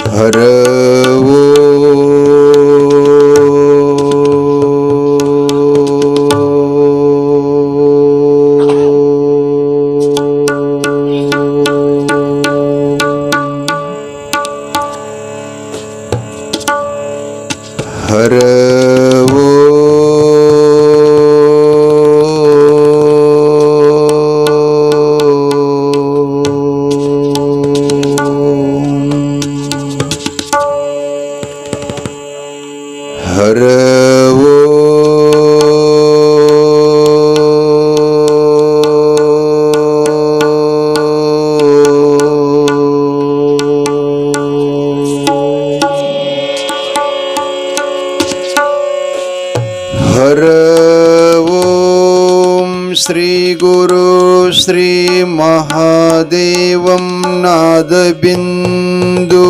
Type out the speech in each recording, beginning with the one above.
हर श्री गुरु श्री महादेवं नादबिंदु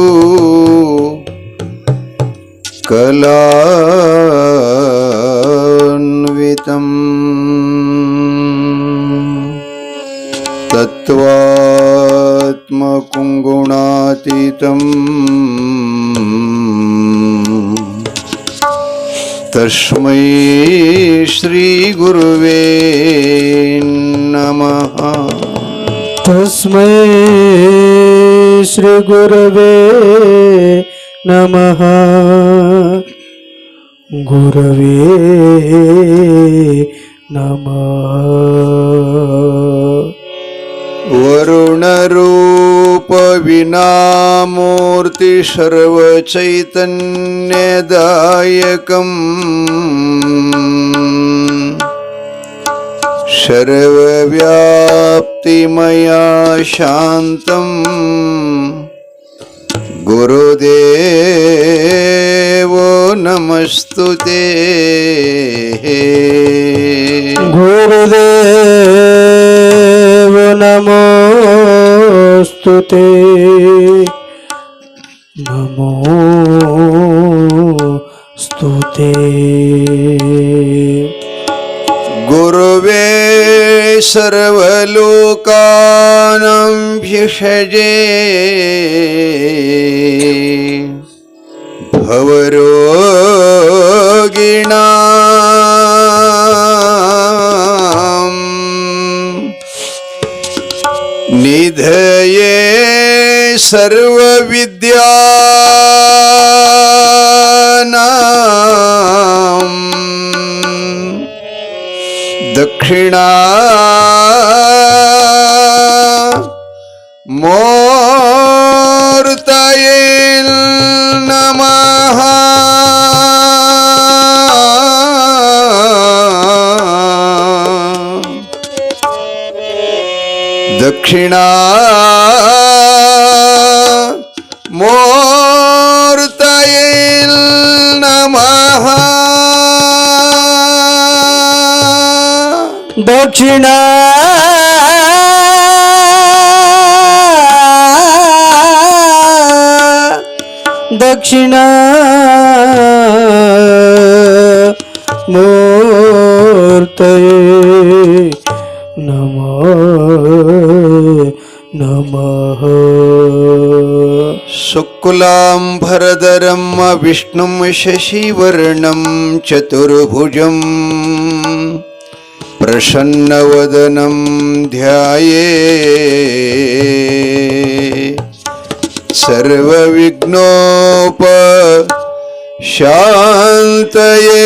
कलान्वितं तत्त्वात्मकं गुणातीतं तस्मै श्री गुरुवे नमः। तस्मै श्री गुरवे नमः। गुरवे नमः। वरुणरूप विनामूर्ति सर्वचैतन्यदायकम् सर्वव्याप्तिमया शान्तम् गुरुदेवो नमस्तुते। गुरुदेव नमोस्तुते। नमोस्तुते। गुरुवे सर्वलोकानां भिषजे भवरोगिणां निधये सर्वविद्यानां दक्षिणा मूर्तये नमः। दक्षिणा मूर्तये नमः। दक्षिणा दक्षिणा मूर्तये नमः नमः। शुक्लांबरधरं विष्णुं शशिवर्णं चतुर्भुजं प्रसन्नवदनं ध्यायेत् सर्वविघ्नोपशान्तये।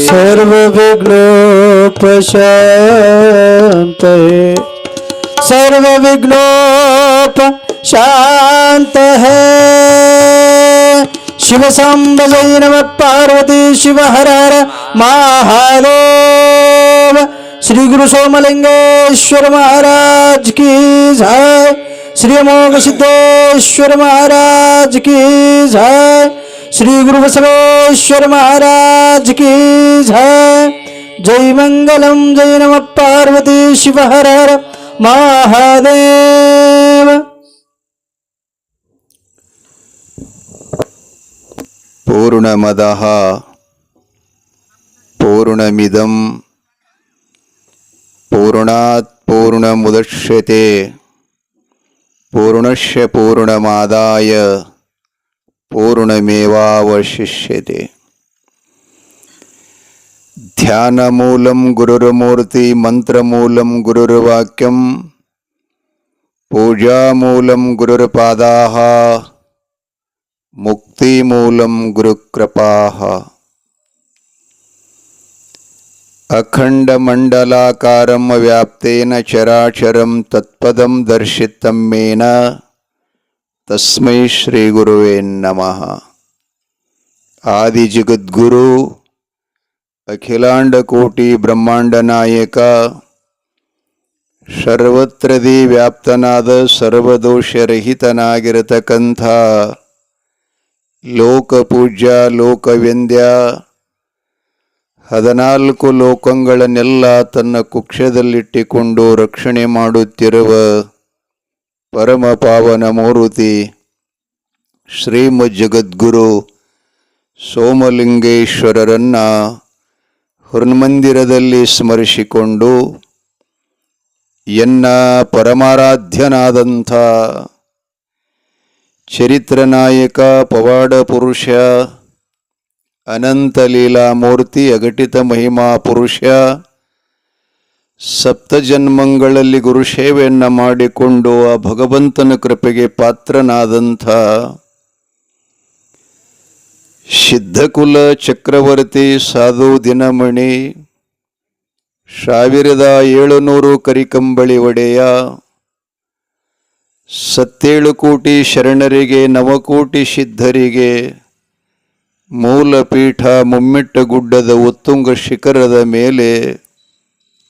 सर्वविघ्नोपशान्तये। सर्वविघ्नोपशान्तये। शिव शंभ जय नमः पार्वती शिव हर हर महादेव। श्री गुरु सोमलिंगेश्वर महाराज की जय। श्री अमोघ सिद्धेश्वर महाराज की जय। श्री गुरु बसवेश्वर महाराज की जय। जय मंगलम जय नमः पार्वती शिव हर हर महादेव। पूर्णमदः पूर्णमिदं पूर्णात् ಪೂರ್ಣಮುದಚ್ಯತೆ ಪೂರ್ಣಸ್ಯ ಪೂರ್ಣಮಾದಾಯ ಪೂರ್ಣಮೇವಾವಶಿಷ್ಯತೆ. ಧ್ಯಾನಮೂಲಂ ಗುರುರ್ಮೂರ್ತಿ ಮಂತ್ರಮೂಲಂ ಗುರುರ್ವಾಕ್ಯಂ ಪೂಜಾಮೂಲಂ ಗುರುರ್ಪಾದಾಃ ಮುಕ್ತಿಮೂಲಂ ಗುರುಕೃಪಾಃ. ಅಖಂಡಮಂಡಲಾಕಾರಂ ವ್ಯಾಪ್ತೇನ ಚರಾಚರಂ ತತ್ಪದಂ ದರ್ಶಿತಂ ಮೇನ ತಸ್ಮೈ ಶ್ರೀ ಗುರುವೇ ನಮಃ. ಆದಿಜಗದ್ಗುರು ಅಖಿಲಾಂಡಕೋಟಿ ಬ್ರಹ್ಮಾಂಡ ನಾಯಕ ಸರ್ವತ್ರದಿ ವ್ಯಾಪ್ತನಾದ ಸರ್ವದೋಷರಹಿತನಾಗಿರತಕ್ಕಂಥ ಲೋಕಪೂಜ್ಯ ಲೋಕವೆಂದ್ಯ 14 ಲೋಕಗಳನ್ನೆಲ್ಲ ತನ್ನ ಕುಕ್ಷದಲ್ಲಿಟ್ಟಿಕೊಂಡು ರಕ್ಷಣೆ ಮಾಡುತ್ತಿರುವ ಪರಮ ಪಾವನ ಮೂರ್ತಿ ಶ್ರೀಮದ್ ಜಗದ್ಗುರು ಸೋಮಲಿಂಗೇಶ್ವರರನ್ನ ಹೃನ್ಮಂದಿರದಲ್ಲಿ ಸ್ಮರಿಸಿಕೊಂಡು ಎನ್ನ ಪರಮಾರಾಧ್ಯನಾದಂಥ ಚರಿತ್ರನಾಯಕ ಪವಾಡ ಪುರುಷ ಅನಂತ ಲೀಲಾಮೂರ್ತಿ ಅಘಟಿತ ಮಹಿಮಾ ಪುರುಷ ಸಪ್ತಜನ್ಮಗಳಲ್ಲಿ ಗುರುಸೇವೆಯನ್ನು ಮಾಡಿಕೊಂಡು ಆ ಭಗವಂತನ ಕೃಪೆಗೆ ಪಾತ್ರನಾದಂಥ ಸಿದ್ಧಕುಲ ಚಕ್ರವರ್ತಿ ಸಾಧು ದಿನಮಣಿ 1700 ಕರಿಕಂಬಳಿ ಒಡೆಯ 7 ಕೋಟಿ ಶರಣರಿಗೆ ನವಕೋಟಿ ಸಿದ್ಧರಿಗೆ ಮೂಲಪೀಠ ಮುಮ್ಮಿಟ್ಟ ಗುಡ್ಡದ ಉತ್ತುಂಗ ಶಿಖರದ ಮೇಲೆ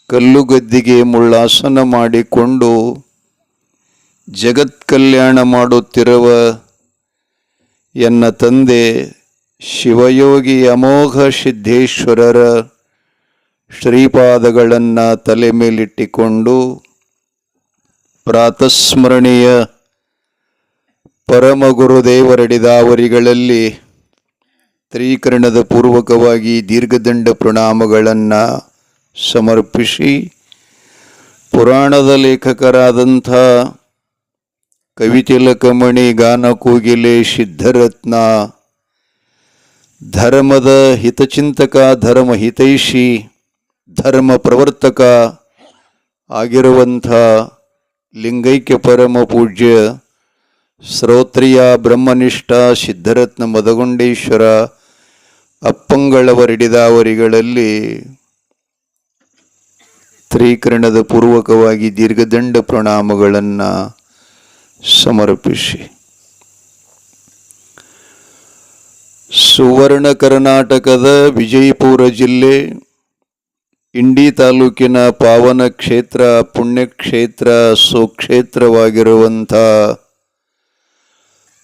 ಕಲ್ಲುಗದ್ದಿಗೆ ಮುಳ್ಳಾಸನ ಮಾಡಿಕೊಂಡು ಜಗತ್ ಕಲ್ಯಾಣ ಮಾಡುತ್ತಿರುವ ಎನ್ನ ತಂದೆ ಶಿವಯೋಗಿ ಅಮೋಘ ಸಿದ್ದೇಶ್ವರರ ಶ್ರೀಪಾದಗಳನ್ನು ತಲೆ ಮೇಲಿಟ್ಟಿಕೊಂಡು ಪ್ರಾತಸ್ಮರಣೀಯ ಪರಮ ಗುರುದೇವರಡಿದಾವರಿಗಳಲ್ಲಿ ತ್ರೀಕರಣದ ಪೂರ್ವಕವಾಗಿ ದೀರ್ಘದಂಡ ಪ್ರಣಾಮಗಳನ್ನು ಸಮರ್ಪಿಸಿ ಪುರಾಣದ ಲೇಖಕರಾದಂಥ ಕವಿತಿಲಕಮಣಿ ಗಾನಕೋಗಿಲೆ ಸಿದ್ಧರತ್ನ ಧರ್ಮದ ಹಿತಚಿಂತಕ ಧರ್ಮಹಿತೈಷಿ ಧರ್ಮ ಪ್ರವರ್ತಕ ಆಗಿರುವಂಥ ಲಿಂಗೈಕ್ಯ ಪರಮ ಪೂಜ್ಯ ಶ್ರೋತ್ರಿಯ ಬ್ರಹ್ಮನಿಷ್ಠ ಸಿದ್ಧರತ್ನ ಮದಗೊಂಡೇಶ್ವರ ಅಪ್ಪಂಗಳವರಿಡಿದಾವರಿಗಳಲ್ಲಿ ತ್ರೀಕರಣದ ಪೂರ್ವಕವಾಗಿ ದೀರ್ಘದಂಡ ಪ್ರಣಾಮಗಳನ್ನು ಸಮರ್ಪಿಸಿ ಸುವರ್ಣ ಕರ್ನಾಟಕದ ವಿಜಯಪುರ ಜಿಲ್ಲೆ ಇಂಡಿ ತಾಲೂಕಿನ ಪಾವನ ಕ್ಷೇತ್ರ ಪುಣ್ಯಕ್ಷೇತ್ರ ಸುಕ್ಷೇತ್ರವಾಗಿರುವಂಥ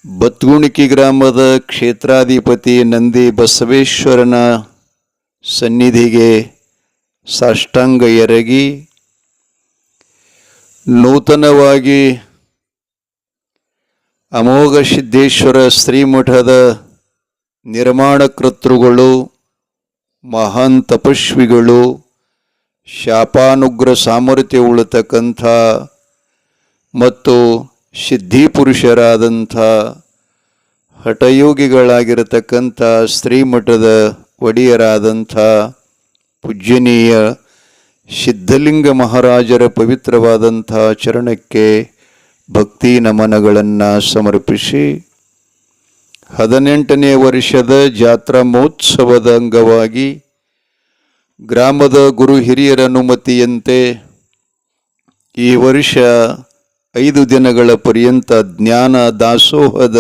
ಬತ್ಗುಣಿಕಿ ಗ್ರಾಮದ ಕ್ಷೇತ್ರಾಧಿಪತಿ ನಂದಿ ಬಸವೇಶ್ವರನ ಸನ್ನಿಧಿಗೆ ಸಾಷ್ಟಾಂಗ ಎರಗಿ ನೂತನವಾಗಿ ಅಮೋಘ ಸಿದ್ದೇಶ್ವರ ಶ್ರೀಮಠದ ನಿರ್ಮಾಣ ಕರ್ತೃಗಳು ಮಹಾನ್ ತಪಸ್ವಿಗಳು ಶಾಪಾನುಗ್ರ ಸಾಮರ್ಥ್ಯ ಉಳ್ಳತಕ್ಕಂಥ ಮತ್ತು ಸಿದ್ಧಿಪುರುಷರಾದಂಥ ಹಠಯೋಗಿಗಳಾಗಿರತಕ್ಕಂಥ ಶ್ರೀಮಠದ ಒಡೆಯರಾದಂಥ ಪೂಜ್ಯನೀಯ ಸಿದ್ಧಲಿಂಗ ಮಹಾರಾಜರ ಪವಿತ್ರವಾದಂಥ ಚರಣಕ್ಕೆ ಭಕ್ತಿ ನಮನಗಳನ್ನು ಸಮರ್ಪಿಸಿ 18ನೇ ವರ್ಷದ ಜಾತ್ರಾ ಮಹೋತ್ಸವದ ಅಂಗವಾಗಿ ಗ್ರಾಮದ ಗುರು ಹಿರಿಯರ ಅನುಮತಿಯಂತೆ ಈ ವರ್ಷ 5 ದಿನಗಳ ಪರ್ಯಂತ ಜ್ಞಾನ ದಾಸೋಹದ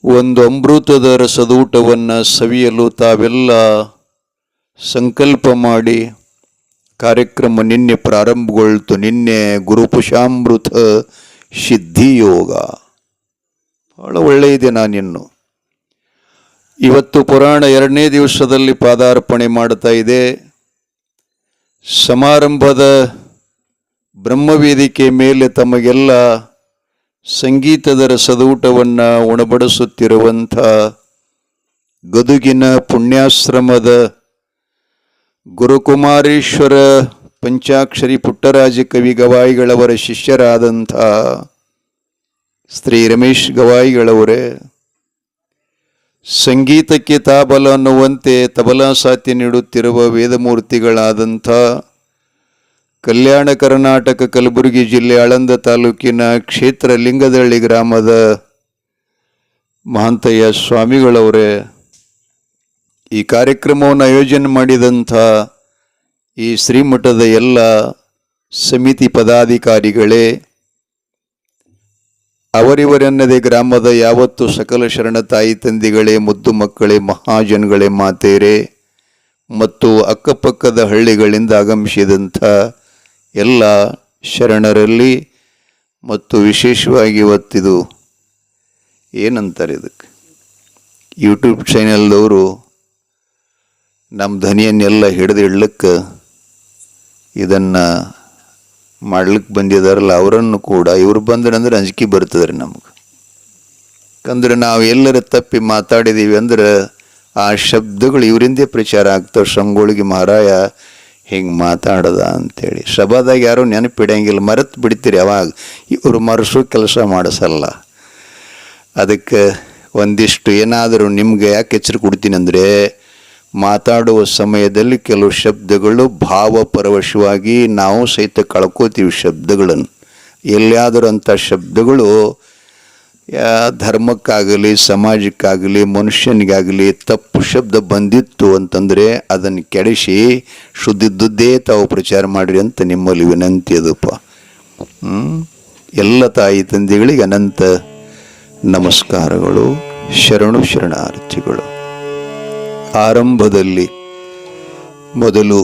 ಒಂದು ಅಮೃತದ ರಸದೂಟವನ್ನು ಸವಿಯಲು ತಾವೆಲ್ಲ ಸಂಕಲ್ಪ ಮಾಡಿ ಕಾರ್ಯಕ್ರಮ ನಿನ್ನೆ ಪ್ರಾರಂಭಗೊಳ್ತು. ನಿನ್ನೆ ಗುರುಪುಷಾಮೃತ ಸಿದ್ಧಿಯೋಗ ಬಹಳ ಒಳ್ಳೆಯ ದಿನ. ನಿನ್ನು ಇವತ್ತು ಪುರಾಣ 2ನೇ ದಿವಸದಲ್ಲಿ ಪಾದಾರ್ಪಣೆ ಮಾಡ್ತಾ ಇದೆ. ಸಮಾರಂಭದ ಬ್ರಹ್ಮವೇದಿಕೆ ಮೇಲೆ ತಮಗೆಲ್ಲ ಸಂಗೀತದ ರಸದೂಟವನ್ನು ಉಣಬಡಿಸುತ್ತಿರುವಂಥ ಗದುಗಿನ ಪುಣ್ಯಾಶ್ರಮದ ಗುರುಕುಮಾರೇಶ್ವರ ಪಂಚಾಕ್ಷರಿ ಪುಟ್ಟರಾಜ ಕವಿ ಗವಾಯಿಗಳವರ ಶಿಷ್ಯರಾದಂಥ ಶ್ರೀ ರಮೇಶ್ ಗವಾಯಿಗಳವರೇ, ಸಂಗೀತಕ್ಕೆ ತಾಬಲ ಅನ್ನುವಂತೆ ತಬಲಾ ಸಾಥ್ಯ ನೀಡುತ್ತಿರುವ ವೇದಮೂರ್ತಿಗಳಾದಂಥ ಕಲ್ಯಾಣ ಕರ್ನಾಟಕ ಕಲಬುರಗಿ ಜಿಲ್ಲೆ ಆಳಂದ ತಾಲೂಕಿನ ಕ್ಷೇತ್ರ ಲಿಂಗದಹಳ್ಳಿ ಗ್ರಾಮದ ಮಹಾಂತಯ್ಯ ಸ್ವಾಮಿಗಳವರೇ, ಈ ಕಾರ್ಯಕ್ರಮವನ್ನು ಆಯೋಜನೆ ಮಾಡಿದಂಥ ಈ ಶ್ರೀಮಠದ ಎಲ್ಲ ಸಮಿತಿ ಪದಾಧಿಕಾರಿಗಳೇ, ಅವರಿವರೆನ್ನದೇ ಗ್ರಾಮದ ಯಾವತ್ತು ಸಕಲ ಶರಣ ತಾಯಿ ತಂದೆಗಳೇ, ಮುದ್ದು ಮಕ್ಕಳೇ, ಮಹಾಜನಗಳೇ, ಮಾತೆಯರೇ ಮತ್ತು ಅಕ್ಕಪಕ್ಕದ ಹಳ್ಳಿಗಳಿಂದ ಆಗಮಿಸಿದಂಥ ಎಲ್ಲ ಶರಣರಲ್ಲಿ ಮತ್ತು ವಿಶೇಷವಾಗಿ ಇವತ್ತಿದು ಏನಂತಾರೆ ಇದಕ್ಕೆ ಯೂಟ್ಯೂಬ್ ಚಾನೆಲ್ದವರು ನಮ್ಮ ಧ್ವನಿಯನ್ನೆಲ್ಲ ಹಿಡಿದು ಇಡ್ಲಿಕ್ಕೆ ಇದನ್ನು ಮಾಡ್ಲಿಕ್ಕೆ ಬಂದಿದ್ದಾರಲ್ಲ, ಅವರನ್ನು ಕೂಡ ಇವ್ರು ಬಂದ್ರಂದ್ರೆ ಅಂಜಿಕೆ ಬರ್ತದ್ರಿ ನಮ್ಗೆ. ಯಾಕಂದ್ರೆ ನಾವು ಎಲ್ಲರ ತಪ್ಪಿ ಮಾತಾಡಿದ್ದೀವಿ ಅಂದ್ರೆ ಆ ಶಬ್ದಗಳು ಇವರಿಂದೇ ಪ್ರಚಾರ ಆಗ್ತವೆ. ಸಂಗೊಳಿಗೆ ಮಹಾರಾಯ ಹಿಂಗೆ ಮಾತಾಡದ ಅಂಥೇಳಿ ಸಭಾದಾಗ ಯಾರೂ ನೆನಪಿಡಂಗಿಲ್ಲ, ಮರೆತು ಬಿಡ್ತೀರಿ. ಅವಾಗ ಇವರು ಮರೆಸೋ ಕೆಲಸ ಮಾಡಿಸಲ್ಲ. ಅದಕ್ಕೆ ಒಂದಿಷ್ಟು ಏನಾದರೂ ನಿಮ್ಗೆ ಯಾಕೆ ಎಚ್ಚರಿಕೆ ಕೊಡ್ತೀನಿ ಅಂದರೆ, ಮಾತಾಡುವ ಸಮಯದಲ್ಲಿ ಕೆಲವು ಶಬ್ದಗಳು ಭಾವಪರವಶವಾಗಿ ನಾವು ಸಹಿತ ಕಳ್ಕೋತೀವಿ ಶಬ್ದಗಳನ್ನು. ಎಲ್ಲಿಯಾದರೂ ಅಂಥ ಶಬ್ದಗಳು ಧರ್ಮಕ್ಕಾಗಲಿ ಸಮಾಜಕ್ಕಾಗಲಿ ಮನುಷ್ಯನಿಗಾಗಲಿ ತಪ್ಪು ಶಬ್ದ ಬಂದಿತ್ತು ಅಂತಂದರೆ ಅದನ್ನು ಕೆಡಿಸಿ ಶುದ್ಧಿದ್ದುದ್ದೇ ತಾವು ಪ್ರಚಾರ ಮಾಡಿರಿ ಅಂತ ನಿಮ್ಮಲ್ಲಿ ವಿನಂತಿ ಅದಪ್ಪ. ಎಲ್ಲ ತಾಯಿ ತಂದೆಗಳಿಗೆ ಅನಂತ ನಮಸ್ಕಾರಗಳು, ಶರಣು ಶರಣಾರ್ಥಿಗಳು. ಆರಂಭದಲ್ಲಿ ಮೊದಲು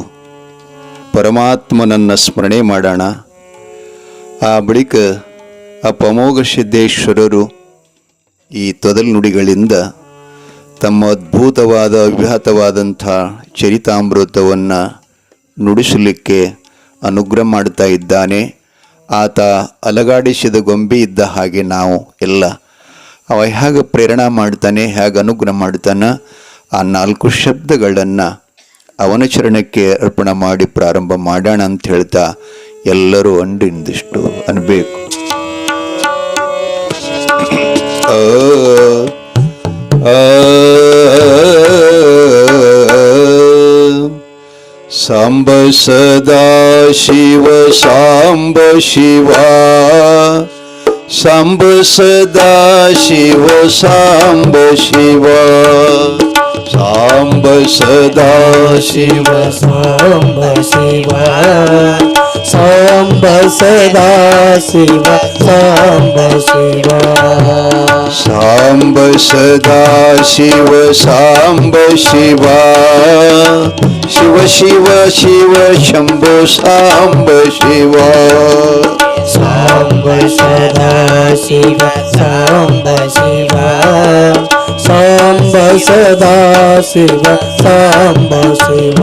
ಪರಮಾತ್ಮನನ್ನು ಸ್ಮರಣೆ ಮಾಡೋಣ. ಆ ಬಳಿಕ ಅಪಮೋಘ ಸಿದ್ದೇಶ್ವರರು ಈ ತೊದಲು ನುಡಿಗಳಿಂದ ತಮ್ಮ ಅದ್ಭುತವಾದ ಅವ್ಯಾಹತವಾದಂಥ ಚರಿತಾಮೃತವನ್ನು ನುಡಿಸಲಿಕ್ಕೆ ಅನುಗ್ರಹ ಮಾಡ್ತಾ ಇದ್ದಾನೆ. ಆತ ಅಲಗಾಡಿಸಿದ ಗೊಂಬೆ ಇದ್ದ ಹಾಗೆ ನಾವು ಎಲ್ಲ ಅವ ಹೇಗೆ ಪ್ರೇರಣೆ ಮಾಡ್ತಾನೆ, ಹೇಗೆ ಅನುಗ್ರಹ ಮಾಡ್ತಾನೆ, ಆ 4 ಶಬ್ದಗಳನ್ನು ಅವನ ಚರಣಕ್ಕೆ ಅರ್ಪಣೆ ಮಾಡಿ ಪ್ರಾರಂಭ ಮಾಡೋಣ ಅಂತ ಹೇಳ್ತಾ ಎಲ್ಲರೂ ಅಂಡಿಂದಿಷ್ಟು ಅನ್ಬೇಕು. ಸಾಂಬ ಸದಾ ಶಿವ ಸಾಂಬ ಶಿವ, ಸಾಂಬ ಸದಾ ಶಿವ ಸಾಂಬ ಶಿವ, ಸಾಂಬ ಸದಾ ಶಿವ ಸಾಂಬ ಶಿವ, ಸಾಂಬ ಸದಾ ಶಿವ ಸಾಂಬ ಶಿವ, ಸಾಂಬ ಸದಾ ಶಿವ ಸಾಂಬ ಶಿವ, ಶಿವ ಶಿವ ಶಿವ ಶಂಭೋ ಸಾಂಬ ಶಿವ, ಸಾಂಬ ಸದಾ ಶಿವ ಸಾಂಬ ಶಿವ, ಸಾಂಬ ಸದಾ ಶಿವ ಸಾಂಬ ಶಿವ,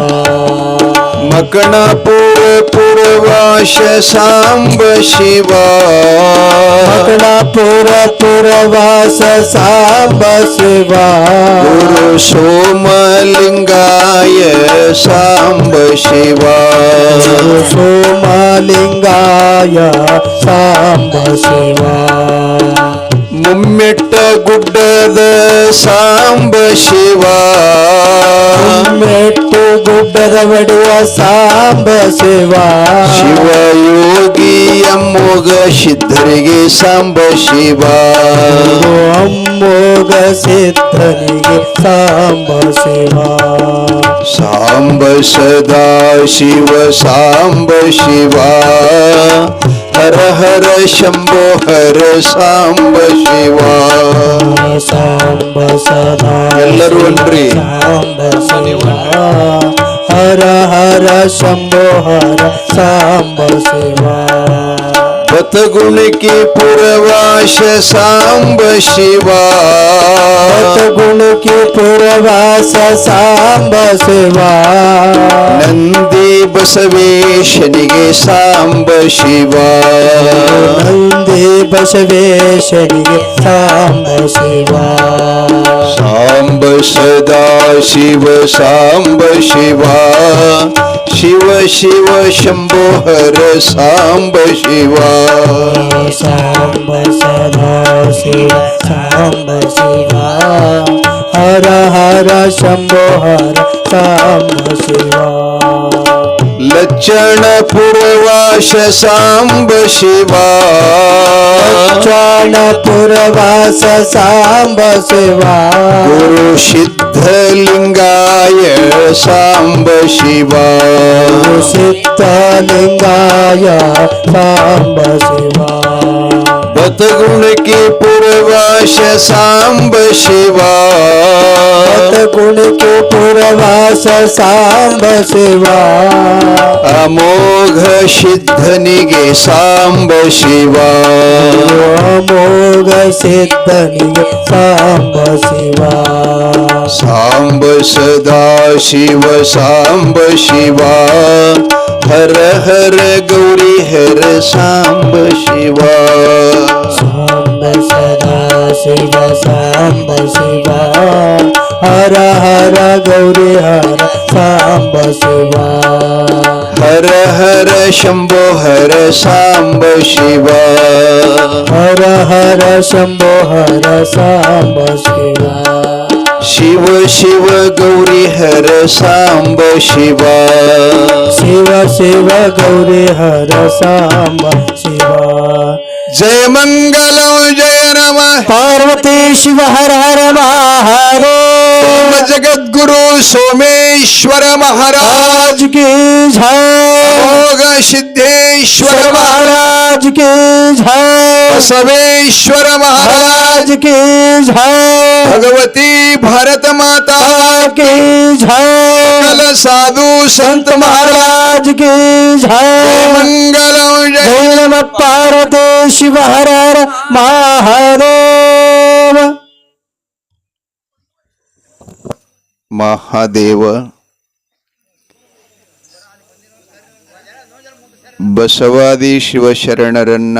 ಮಕಣಪುರ ಪುರವಾಸ ಸಾಂಬ ಶಿವ, ಮಕಣಪುರ ಪುರವಾಸ ಸಾಂಬ ಶಿವ, ಗುರು ಸೋಮಲಿಂಗಾಯ ಸಾಂಬ ಶಿವ, ಸೋಮಲಿಂಗಾಯ ಸಾಂಬ ಶಿವ, ಮುಮ್ಮೆಟ್ಟ ಗುಡ್ಡದ ಸಾಂಬ ಶಿವ, ಮೆಟ್ಟು ಗುಡ್ಡದ ಒಡೆಯ ಸಾಂಬ ಶಿವ, ಶಿವಯೋಗಿ ಅಮ್ಮೋಗ ಸಿದ್ಧರಿಗೆ ಸಾಂಬ ಶಿವ, ಅಮ್ಮೋಗ ಸಿದ್ಧನಿಗೆ ಸಾಂಬ ಶಿವ, ಸಾಂಬ ಸದಾ ಶಿವ ಸಾಂಬ ಶಿವ, ಹರ ಹರ ಶಂಭೋ ಹರ ಸಾಂಬ ಶಿವ, ಸಾಂಬ ಸದಾ ಎಲ್ಲರೂ ಅನ್ರಿ. ಸಾಂಬ ಶಿವ, ಹರ ಹರ ಶಂಭೋ ಹರ ಸಾಂಬ ಶಿವ, ಬತಗುಣಕಿ ಪುರವಾಸ ಸಾಂಬ ಶಿವ, ಗುಣಕಿ ಪುರವಾಸ ಸಾಂಬ ಶಿವ, ನಂದಿ ಬಸವೇಶನಿಗೆ ಸಾಂಬ ಶಿವ, ನಂದಿ ಬಸವೇಶನಿಗೆ ಸಾಂಬ ಶಿವ ಸಾಂಬ ಸದಾ ಶಿವ ಸಾಂಬ ಶಿವ ಶಿವ ಶಿವ ಶಂಭೋ ಹರ ಸಾಂಬ ಶಿವ ಸಾಂಬ ಸದಾ ಶಿವ ಸಾಂಬ ಶಿವ ಹರ ಹರ ಶಂಭೋ ಹರ ಸಾಂಬ ಶಿವ ಲಕ್ಷಣ ಪುರವಾಸ ಸಾಂಬ ಶಿವ ಚಾಣಪುರವಾಸ ಸಾಂಬ ಶಿವ ಗುರು ಸಿದ್ಧಲಿಂಗಾಯ ಸಾಂಬ ಶಿವ ಸಿದ್ಧಲಿಂಗಾಯ ಸಾಂಬ ಶಿವ ಬತಗುಣಕ್ಕೆ ಪುರವಾಸ ಸಾಂಬ ಶಿವ ಕುಣಿಕೆ ಪುರವಾಸ ಸಾಂಬ ಶಿವ ಅಮೋಘ ಸಿದ್ಧನಿಗೆ ಸಾಂಬ ಶಿವ ಅಮೋಘ ಸಿದ್ಧನಿಗೆ ಸಾಂಬ ಶಿವ ಸಾಂಬ ಸದಾ ಶಿವ ಸಾಂಬ ಶಿವ ಹರ ಹರ ಗೌರಿ ಹರ ಸಾಂಬ ಶಿವ ಸಾಂಬ ಸದಾ ಶಿವ ಸಾಂಬ ಶಿವ ಹರ ಹರ ಗೌರಿ ಹರ ಸಾಂಬ ಶಿವ ಹರ ಹರ ಶಂಭೋ ಹರ ಸಾಂಬ ಶಿವ ಹರ ಹರ ಶಂಭೋ ಹರ ಸಾಂಬ ಶಿವ ಶಿವ ಶಿವ ಗೌರಿ ಹರ ಸಾಂಬ ಶಿವ ಶಿವ ಶಿವ ಗೌರಿ ಹರ ಸಾಂಬ ಶಿವ ಜಯ ಮಂಗಲಂ ಜಯ ನಮ ಪಾರ್ವತಿ ಶಿವ ಹರ ಹರ ಮಹಾದೇವ ಜಗದ್ಗುರು ಸೋಮೇಶ್ವರ ಮಹಾರಾಜ आज की जय ಯೋಗ ಸಿದ್ದೇಶ್ವರ ಮಹಾರಾಜ महाराज की जय ಬಸವೇಶ್ವರ ಮಹಾರಾಜ महाराज की जय ಭಗವತಿ ಭಾರತ ಮಾತಾ की जय ಕಲ ಸಾಧು ಸಂತ महाराज की जय ಮಂಗಲಂ ಜಯ जय नमः पार्वती शिव हर हर महादेव ಮಹಾದೇವ ಬಸವಾದಿ ಶಿವಶರಣರನ್ನ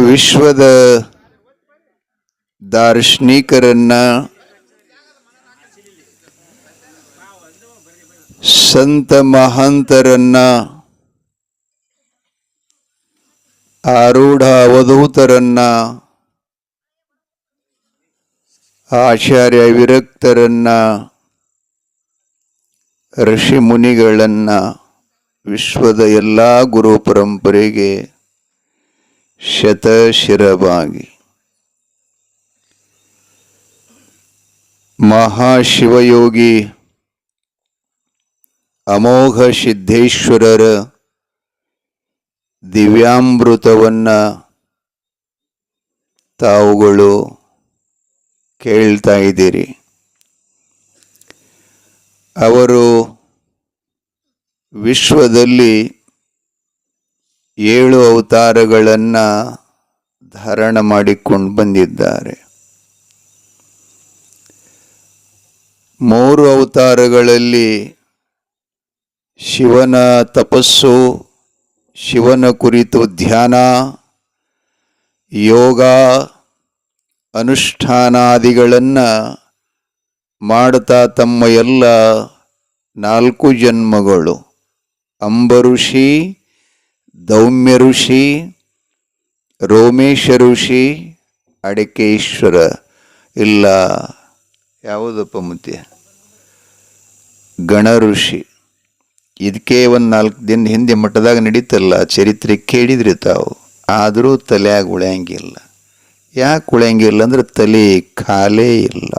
ವಿಶ್ವದ ದಾರ್ಶನಿಕರನ್ನ ಸಂತ ಮಹಾಂತರನ್ನ ಆರೂಢ ಅವಧೂತರನ್ನ ಆಚಾರ್ಯ ವಿರಕ್ತರನ್ನ ಋಷಿ ಮುನಿಗಳನ್ನ ವಿಶ್ವದ ಎಲ್ಲ ಗುರು ಪರಂಪರೆಗೆ ಶತಶಿರವಾಗಿ ಮಹಾಶಿವಯೋಗಿ ಅಮೋಘ ಸಿದ್ದೇಶ್ವರರ ದಿವ್ಯಾಮೃತವನ್ನ ತಾವುಗಳು ಕೇಳ್ತಾ ಇದ್ದೀರಿ. ಅವರು ವಿಶ್ವದಲ್ಲಿ 7 ಅವತಾರಗಳನ್ನು ಧಾರಣ ಮಾಡಿಕೊಂಡು ಬಂದಿದ್ದಾರೆ. 3 ಅವತಾರಗಳಲ್ಲಿ ಶಿವನ ತಪಸ್ಸು, ಶಿವನ ಕುರಿತು ಧ್ಯಾನ, ಯೋಗ, ಅನುಷ್ಠಾನಾದಿಗಳನ್ನು ಮಾಡುತ್ತಾ ತಮ್ಮ ಎಲ್ಲ 4 ಜನ್ಮಗಳು ಅಂಬಋಷಿ, ದೌಮ್ಯ ಋಷಿ, ರೋಮೇಶ ಋಷಿ, ಅಡಿಕೇಶ್ವರ ಇಲ್ಲ ಯಾವುದಪ್ಪ ಮುತ್ಯ ಗಣ ಋಷಿ. ಇದಕ್ಕೆ ಒಂದು 4 ದಿನ ಹಿಂದೆ ಮಠದಾಗ ನಡೀತಲ್ಲ ಚರಿತ್ರೆ ಕೇಳಿದ್ರಿ ತಾವು. ಆದರೂ ತಲೆಯಾಗ ಉಳಿಯಂಗಿಲ್ಲ. ಯಾಕೆ ಉಳಿಯಂಗಿಲ್ಲ ಅಂದ್ರೆ ತಲೆ ಖಾಲೇ ಇಲ್ಲ.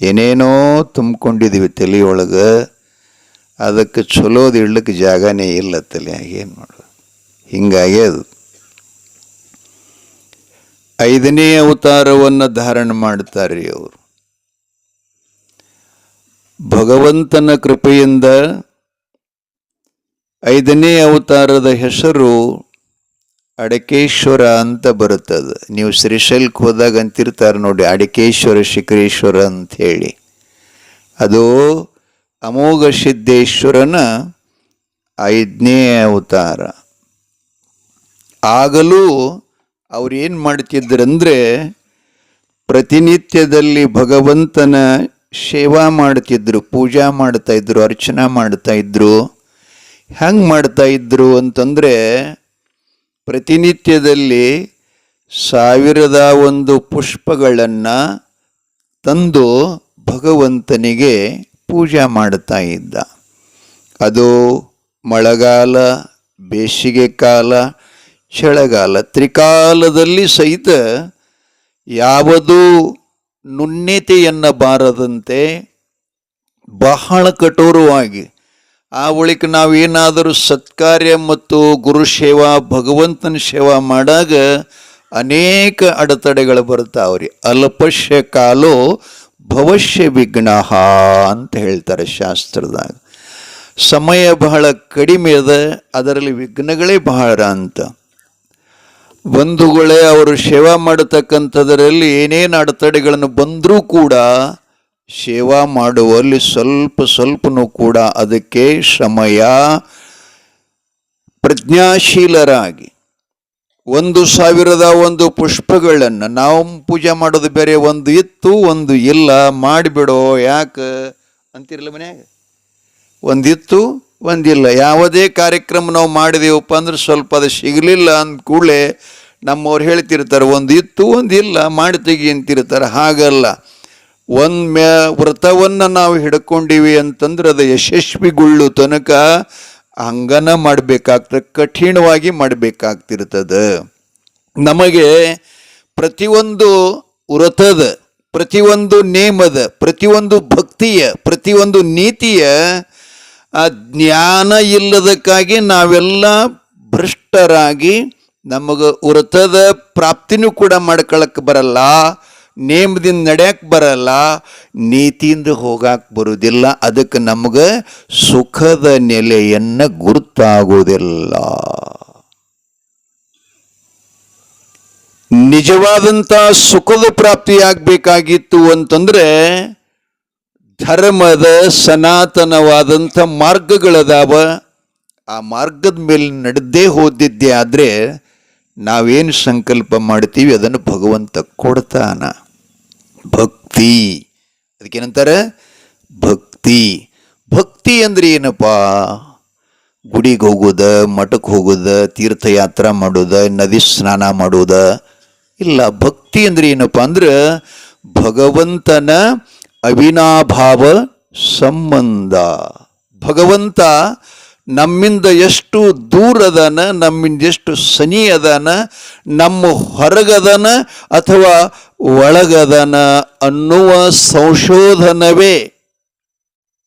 ಏನೇನೋ ತುಂಬಿಕೊಂಡಿದ್ದೀವಿ ತಲೆಯೊಳಗೆ, ಅದಕ್ಕೆ ಚಲೋದು ಇಡ್ಲಿಕ್ಕೆ ಜಾಗನೇ ಇಲ್ಲ ತಲೆಯಾಗ. ಏನು ಮಾಡೋದು? ಹಿಂಗಾಗಿ ಅದು 5ನೇ ಅವತಾರವನ್ನು ಧಾರಣ ಮಾಡ್ತಾರೆ ಅವರು. ಭಗವಂತನ ಕೃಪೆಯಿಂದ 5ನೇ ಅವತಾರದ ಹೆಸರು ಅಡಕೇಶ್ವರ ಅಂತ ಬರುತ್ತದೆ. ನೀವು ಶ್ರೀಶೈಲಕ್ಕೆ ಹೋದಾಗ ಅಂತಿರ್ತಾರೆ ನೋಡಿ, ಅಡಕೇಶ್ವರ ಶಿಖರೇಶ್ವರ ಅಂತ ಹೇಳಿ. ಅದು ಅಮೋಘ ಸಿದ್ದೇಶ್ವರನ 5ನೇ ಅವತಾರ. ಆಗಲೂ ಅವ್ರೇನು ಮಾಡ್ತಿದ್ರಂದರೆ ಪ್ರತಿನಿತ್ಯದಲ್ಲಿ ಭಗವಂತನ ಸೇವಾ ಮಾಡ್ತಿದ್ರು, ಪೂಜಾ ಮಾಡ್ತಾಯಿದ್ರು, ಅರ್ಚನಾ ಮಾಡ್ತಾಯಿದ್ರು. ಹೆಂಗೆ ಮಾಡ್ತಾಯಿದ್ರು ಅಂತಂದರೆ ಪ್ರತಿನಿತ್ಯದಲ್ಲಿ 1001 ಪುಷ್ಪಗಳನ್ನು ತಂದು ಭಗವಂತನಿಗೆ ಪೂಜೆ ಮಾಡ್ತಾ ಇದ್ದ. ಅದು ಮಳೆಗಾಲ, ಬೇಸಿಗೆ ಕಾಲ, ಚಳಿಗಾಲ, ತ್ರಿಕಾಲದಲ್ಲಿ ಸಹಿತ ಯಾವುದೂ ನ್ಯೂನ್ಯತೆಯನ್ನು ಬಾರದಂತೆ ಬಹಳ ಕಠೋರವಾಗಿ. ಆ ಬಳಿಕ ನಾವೇನಾದರೂ ಸತ್ಕಾರ್ಯ ಮತ್ತು ಗುರು ಸೇವಾ, ಭಗವಂತನ ಸೇವಾ ಮಾಡಾಗ ಅನೇಕ ಅಡೆತಡೆಗಳು ಬರ್ತಾವ್ರಿ. ಅಲ್ಪಶ್ಯ ಕಾಲೋ ಭವಶ್ಯ ವಿಘ್ನ ಅಂತ ಹೇಳ್ತಾರೆ ಶಾಸ್ತ್ರದಾಗ. ಸಮಯ ಬಹಳ ಕಡಿಮೆ ಅದ, ಅದರಲ್ಲಿ ವಿಘ್ನಗಳೇ ಬಹಳ ಅಂತ. ಬಂಧುಗಳೇ, ಅವರು ಸೇವಾ ಮಾಡತಕ್ಕಂಥದ್ರಲ್ಲಿ ಏನೇನು ಅಡೆತಡೆಗಳನ್ನು ಬಂದರೂ ಕೂಡ ಸೇವಾ ಮಾಡುವಲ್ಲಿ ಸ್ವಲ್ಪನೂ ಕೂಡ ಅದಕ್ಕೆ ಸಮಯ ಪ್ರಜ್ಞಾಶೀಲರಾಗಿ 1001 ಪುಷ್ಪಗಳನ್ನು ನಾವು ಪೂಜೆ ಮಾಡೋದು ಬೇರೆ, ಒಂದು ಇತ್ತು ಒಂದು ಇಲ್ಲ, ಮಾಡಿಬಿಡೋ ಯಾಕೆ ಅಂತಿರಲ್ಲ ಮನ್ಯಾಗ. ಒಂದಿತ್ತು ಒಂದಿಲ್ಲ. ಯಾವುದೇ ಕಾರ್ಯಕ್ರಮ ನಾವು ಮಾಡಿದೆವಪ್ಪ ಅಂದ್ರೆ ಸ್ವಲ್ಪ ಅದು ಸಿಗಲಿಲ್ಲ ಅಂದ ಕೂಡಲೇ ನಮ್ಮವ್ರು ಹೇಳ್ತಿರ್ತಾರೆ, ಒಂದು ಇತ್ತು ಒಂದಿಲ್ಲ ಮಾಡಿ ತೆಗಿ ಅಂತಿರ್ತಾರೆ. ಹಾಗಲ್ಲ, ವ್ರತವನ್ನು ನಾವು ಹಿಡ್ಕೊಂಡಿವಿ ಅಂತಂದ್ರೆ ಅದು ಯಶಸ್ವಿಗೊಳ್ಳು ತನಕ ಹಂಗನ ಮಾಡಬೇಕಾಗ್ತದೆ, ಕಠಿಣವಾಗಿ ಮಾಡಬೇಕಾಗ್ತಿರ್ತದೆ. ನಮಗೆ ಪ್ರತಿಯೊಂದು ವ್ರತದ, ಪ್ರತಿಯೊಂದು ನೇಮದ, ಪ್ರತಿಯೊಂದು ಭಕ್ತಿಯ, ಪ್ರತಿಯೊಂದು ನೀತಿಯ ಆ ಜ್ಞಾನ ಇಲ್ಲದಕ್ಕಾಗಿ ನಾವೆಲ್ಲ ಭ್ರಷ್ಟರಾಗಿ ನಮಗೆ ವ್ರತದ ಪ್ರಾಪ್ತಿನೂ ಕೂಡ ಮಾಡ್ಕೊಳಕ್ಕೆ ಬರಲ್ಲ, ನೇಮದಿಂದ ನಡೆಯಕ್ಕೆ ಬರಲ್ಲ, ನೀತಿಯಿಂದ ಹೋಗಕ್ಕೆ ಬರುವುದಿಲ್ಲ. ಅದಕ್ಕೆ ನಮಗೆ ಸುಖದ ನೆಲೆಯನ್ನು ಗುರುತಾಗೋದಿಲ್ಲ. ನಿಜವಾದಂಥ ಸುಖದ ಪ್ರಾಪ್ತಿಯಾಗಬೇಕಾಗಿತ್ತು ಅಂತಂದರೆ ಧರ್ಮದ ಸನಾತನವಾದಂಥ ಮಾರ್ಗಗಳದಾವ. ಆ ಮಾರ್ಗದ ಮೇಲೆ ನಡೆದೇ ಹೋದಿದ್ದೆ ಆದರೆ ನಾವೇನು ಸಂಕಲ್ಪ ಮಾಡ್ತೀವಿ ಅದನ್ನು ಭಗವಂತ ಕೊಡ್ತಾನ. ಭಕ್ತಿ, ಅದಕ್ಕೇನಂತಾರೆ ಭಕ್ತಿ. ಭಕ್ತಿ ಅಂದ್ರೆ ಏನಪ್ಪ? ಗುಡಿಗೆ ಹೋಗೋದ, ಮಠಕ್ಕೆ ಹೋಗೋದ, ತೀರ್ಥಯಾತ್ರೆ ಮಾಡೋದ, ನದಿ ಸ್ನಾನ ಮಾಡೋದ ಇಲ್ಲ. ಭಕ್ತಿ ಅಂದ್ರೆ ಏನಪ್ಪ ಅಂದ್ರೆ ಭಗವಂತನ ಅವಿನಾಭಾವ ಸಂಬಂಧ. ಭಗವಂತ ನಮ್ಮಿಂದ ಎಷ್ಟು ದೂರ ಅದಾನ, ನಮ್ಮಿಂದ ಎಷ್ಟು ಸನಿ ಅದಾನ, ನಮ್ಮ ಹೊರಗದಾನ ಅಥವಾ ಒಳಗದಾನ ಅನ್ನುವ ಸಂಶೋಧನವೇ,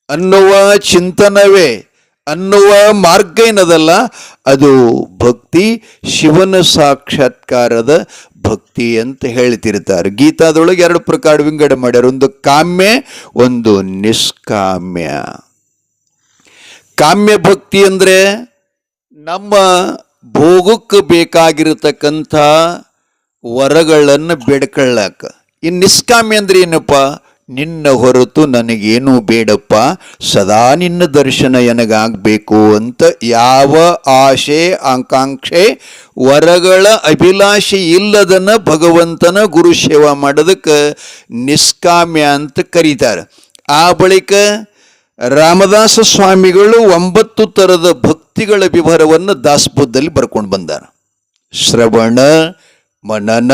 ಅನ್ನುವ ಚಿಂತನವೇ, ಅನ್ನುವ ಮಾರ್ಗ ಏನದಲ್ಲ ಅದು ಭಕ್ತಿ. ಶಿವನ ಸಾಕ್ಷಾತ್ಕಾರದ ಭಕ್ತಿ ಅಂತ ಹೇಳ್ತಿರ್ತಾರೆ. ಗೀತಾದೊಳಗೆ 2 ಪ್ರಕಾರ ವಿಂಗಡ ಮಾಡ್ಯಾರ, ಒಂದು ಕಾಮ್ಯ, ಒಂದು ನಿಷ್ಕಾಮ್ಯ. ಕಾಮ್ಯ ಭಕ್ತಿ ಅಂದರೆ ನಮ್ಮ ಭೋಗಕ್ಕೆ ಬೇಕಾಗಿರತಕ್ಕಂಥ ವರಗಳನ್ನು ಬೇಡ್ಕೊಳ್ಳಾಕ. ಇನ್ನು ನಿಷ್ಕಾಮ್ಯ ಅಂದ್ರೆ ಏನಪ್ಪ? ನಿನ್ನ ಹೊರತು ನನಗೇನು ಬೇಡಪ್ಪ, ಸದಾ ನಿನ್ನ ದರ್ಶನ ನನಗಾಗಬೇಕು ಅಂತ ಯಾವ ಆಶೆ ಆಕಾಂಕ್ಷೆ ವರಗಳ ಅಭಿಲಾಷೆ ಇಲ್ಲದನ್ನ ಭಗವಂತನ ಗುರು ಸೇವಾ ಮಾಡೋದಕ್ಕೆ ನಿಷ್ಕಾಮ್ಯ ಅಂತ ಕರೀತಾರೆ. ಆ ಬಳಿಕ ರಾಮದಾಸ ಸ್ವಾಮಿಗಳು 9 ಥರದ ಭಕ್ತಿಗಳ ವಿವರವನ್ನು ದಾಸಬೋಧದಲ್ಲಿ ಬರ್ಕೊಂಡು ಬಂದಾರ. ಶ್ರವಣ, ಮನನ,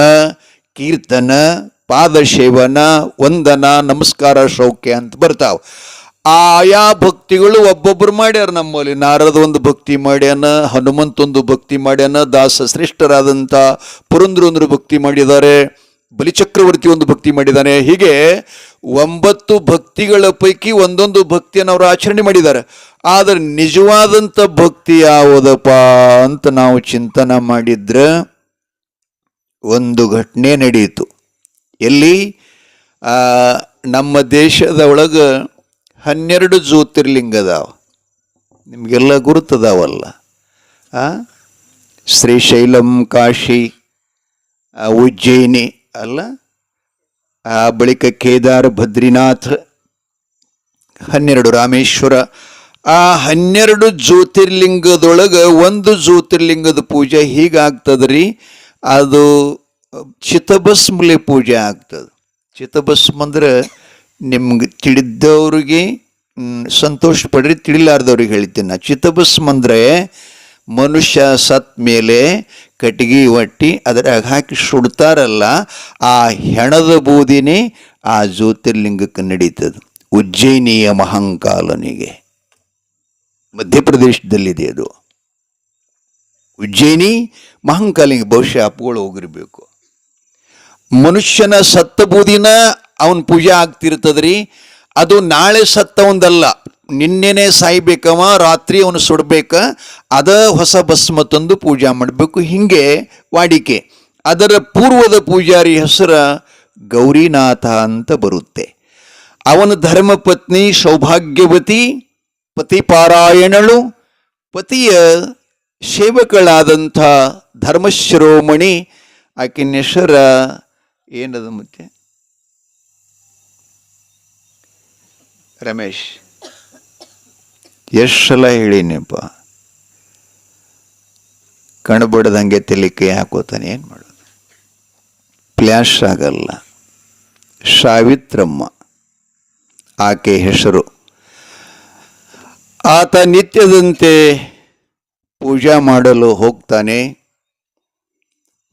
ಕೀರ್ತನ, ಪಾದಸೇವನ, ವಂದನ, ನಮಸ್ಕಾರ, ಶೌಕ್ಯ ಅಂತ ಬರ್ತಾವ. ಆಯಾ ಭಕ್ತಿಗಳು ಒಬ್ಬೊಬ್ಬರು ಮಾಡ್ಯಾರ. ನಮ್ಮಲ್ಲಿ ನಾರದ ಒಂದು ಭಕ್ತಿ ಮಾಡ್ಯಾನ, ಹನುಮಂತ ಒಂದು ಭಕ್ತಿ ಮಾಡ್ಯಾನ, ದಾಸ ಶ್ರೇಷ್ಠರಾದಂಥ ಪುರಂದ್ರ ಭಕ್ತಿ ಮಾಡಿದ್ದಾರೆ, ಬಲಿಚಕ್ರವರ್ತಿ ಒಂದು ಭಕ್ತಿ ಮಾಡಿದ್ದಾನೆ. ಹೀಗೆ 9 ಭಕ್ತಿಗಳ ಪೈಕಿ ಒಂದೊಂದು ಭಕ್ತಿಯನ್ನು ಅವರು ಆಚರಣೆ ಮಾಡಿದ್ದಾರೆ. ಆದರೆ ನಿಜವಾದಂಥ ಭಕ್ತಿ ಯಾವುದಪ್ಪ ಅಂತ ನಾವು ಚಿಂತನೆ ಮಾಡಿದ್ರೆ ಒಂದು ಘಟನೆ ನಡೆಯಿತು. ಎಲ್ಲಿ? ನಮ್ಮ ದೇಶದ ಒಳಗೆ 12 ಜ್ಯೋತಿರ್ಲಿಂಗ ಅದಾವ. ನಿಮಗೆಲ್ಲ ಗುರುತದಾವಲ್ಲ. ಶ್ರೀಶೈಲಂ, ಕಾಶಿ, ಉಜ್ಜಯಿನಿ ಅಲ್ಲ, ಆ ಬಳಿಕ ಕೇದಾರ, ಬದ್ರಿನಾಥ್, 12 ರಾಮೇಶ್ವರ. ಆ 12 ಜ್ಯೋತಿರ್ಲಿಂಗದೊಳಗೆ ಒಂದು ಜ್ಯೋತಿರ್ಲಿಂಗದ ಪೂಜೆ ಹೀಗಾಗ್ತದ್ರಿ. ಅದು ಚಿತಭಸ್ಮಲೆ ಪೂಜೆ ಆಗ್ತದೆ. ಚಿತಭಸ್ಮ ಅಂದ್ರೆ ನಿಮ್ಗೆ ತಿಳಿದವ್ರಿಗೆ ಸಂತೋಷ ಪಡ್ರಿ, ತಿಳಿಲಾರ್ದವ್ರಿಗೆ ಹೇಳ್ತೀನಿ ನಾ. ಚಿತಭಸ್ಮ ಅಂದರೆ ಮನುಷ್ಯ ಸತ್ ಮೇಲೆ ಕಟ್ಟಿಗೆ ಒಟ್ಟಿ ಅದರಾಗ ಹಾಕಿ ಸುಡ್ತಾರಲ್ಲ, ಆ ಹೆಣದ ಬೂದಿನೇ ಆ ಜ್ಯೋತಿರ್ಲಿಂಗಕ್ಕೆ ನಡೀತದೆ. ಉಜ್ಜಯಿನಿಯ ಮಹಂಕಾಲನಿಗೆ ಮಧ್ಯಪ್ರದೇಶದಲ್ಲಿದೆ ಅದು. ಉಜ್ಜಯಿನಿ ಮಹಂಕಾಲಿಗೆ ಬಹುಶಃ ಅಪ್ಪಗಳು ಹೋಗಿರ್ಬೇಕು. ಮನುಷ್ಯನ ಸತ್ತ ಬೂದಿನ ಅವನ ಪೂಜೆ ಆಗ್ತಿರ್ತದ್ರಿ. ಅದು ನಾಳೆ ಸತ್ತವಂದಲ್ಲ, ನಿನ್ನೆನೆ ಸಾಯ್ಬೇಕವ, ರಾತ್ರಿ ಅವನು ಸುಡಬೇಕ, ಅದ ಹೊಸ ಭಸ್ಮ ತಂದು ಪೂಜೆ ಮಾಡಬೇಕು. ಹಿಂಗೆ ವಾಡಿಕೆ. ಅದರ ಪೂರ್ವದ ಪೂಜಾರಿ ಹೆಸರ ಗೌರಿನಾಥ ಅಂತ ಬರುತ್ತೆ. ಅವನ ಧರ್ಮಪತ್ನಿ ಸೌಭಾಗ್ಯವತಿ, ಪತಿಪಾರಾಯಣಳು, ಪತಿಯ ಸೇವಕಳಾದಂಥ ಧರ್ಮಶಿರೋಮಣಿ. ಆಕಿನ ಹೆಸರ ಏನದ ಮತ್ತೆ ರಮೇಶ್, ಎಷ್ಟು ಸಲ ಹೇಳಿನಪ್ಪ, ಕಣ್ಬಡ್ದಂಗೆ ತೆಲಿಕೆ ಹಾಕೋತಾನೆ, ಏನು ಮಾಡೋದು, ಫ್ಲ್ಯಾಶ್ ಆಗಲ್ಲ. ಸಾವಿತ್ರಮ್ಮ ಆಕೆ ಹೆಸರು. ಆತ ನಿತ್ಯದಂತೆ ಪೂಜಾ ಮಾಡಲು ಹೋಗ್ತಾನೆ.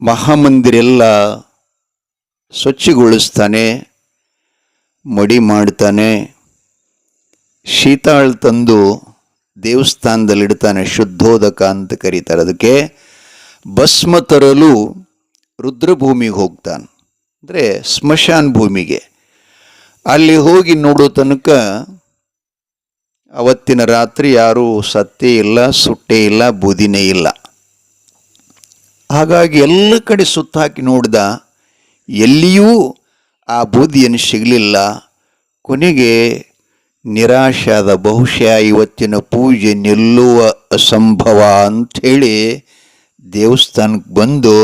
ಮಹಾಮಂದಿರೆಲ್ಲ ಸ್ವಚ್ಛಗೊಳಿಸ್ತಾನೆ, ಮಡಿ ಮಾಡ್ತಾನೆ, ಶೀತಾಳ್ ತಂದು ದೇವಸ್ಥಾನದಲ್ಲಿಡ್ತಾನೆ. ಶುದ್ಧೋದಕ ಅಂತ ಕರೀತಾರೆ ಅದಕ್ಕೆ. ಭಸ್ಮ ತರಲು ರುದ್ರಭೂಮಿಗೆ ಹೋಗ್ತಾನೆ, ಅಂದರೆ ಸ್ಮಶಾನ ಭೂಮಿಗೆ. ಅಲ್ಲಿ ಹೋಗಿ ನೋಡೋ ತನಕ ಅವತ್ತಿನ ರಾತ್ರಿ ಯಾರೂ ಸತ್ತೇ ಇಲ್ಲ, ಸುಟ್ಟೇ ಇಲ್ಲ, ಬೂದಿನೇ ಇಲ್ಲ. ಹಾಗಾಗಿ ಎಲ್ಲ ಕಡೆ ಸುತ್ತ ಹಾಕಿ ನೋಡ್ದ, ಎಲ್ಲಿಯೂ ಆ ಬೂದಿಯನ್ನು ಸಿಗಲಿಲ್ಲ. ಕೊನೆಗೆ ನಿರಾಶಾದ, ಬಹುಶಃ ಇವತ್ತಿನ ಪೂಜೆ ನಿಲ್ಲುವ ಅಸಂಭವ ಅಂಥೇಳಿ ದೇವಸ್ಥಾನಕ್ಕೆ ಬಂದು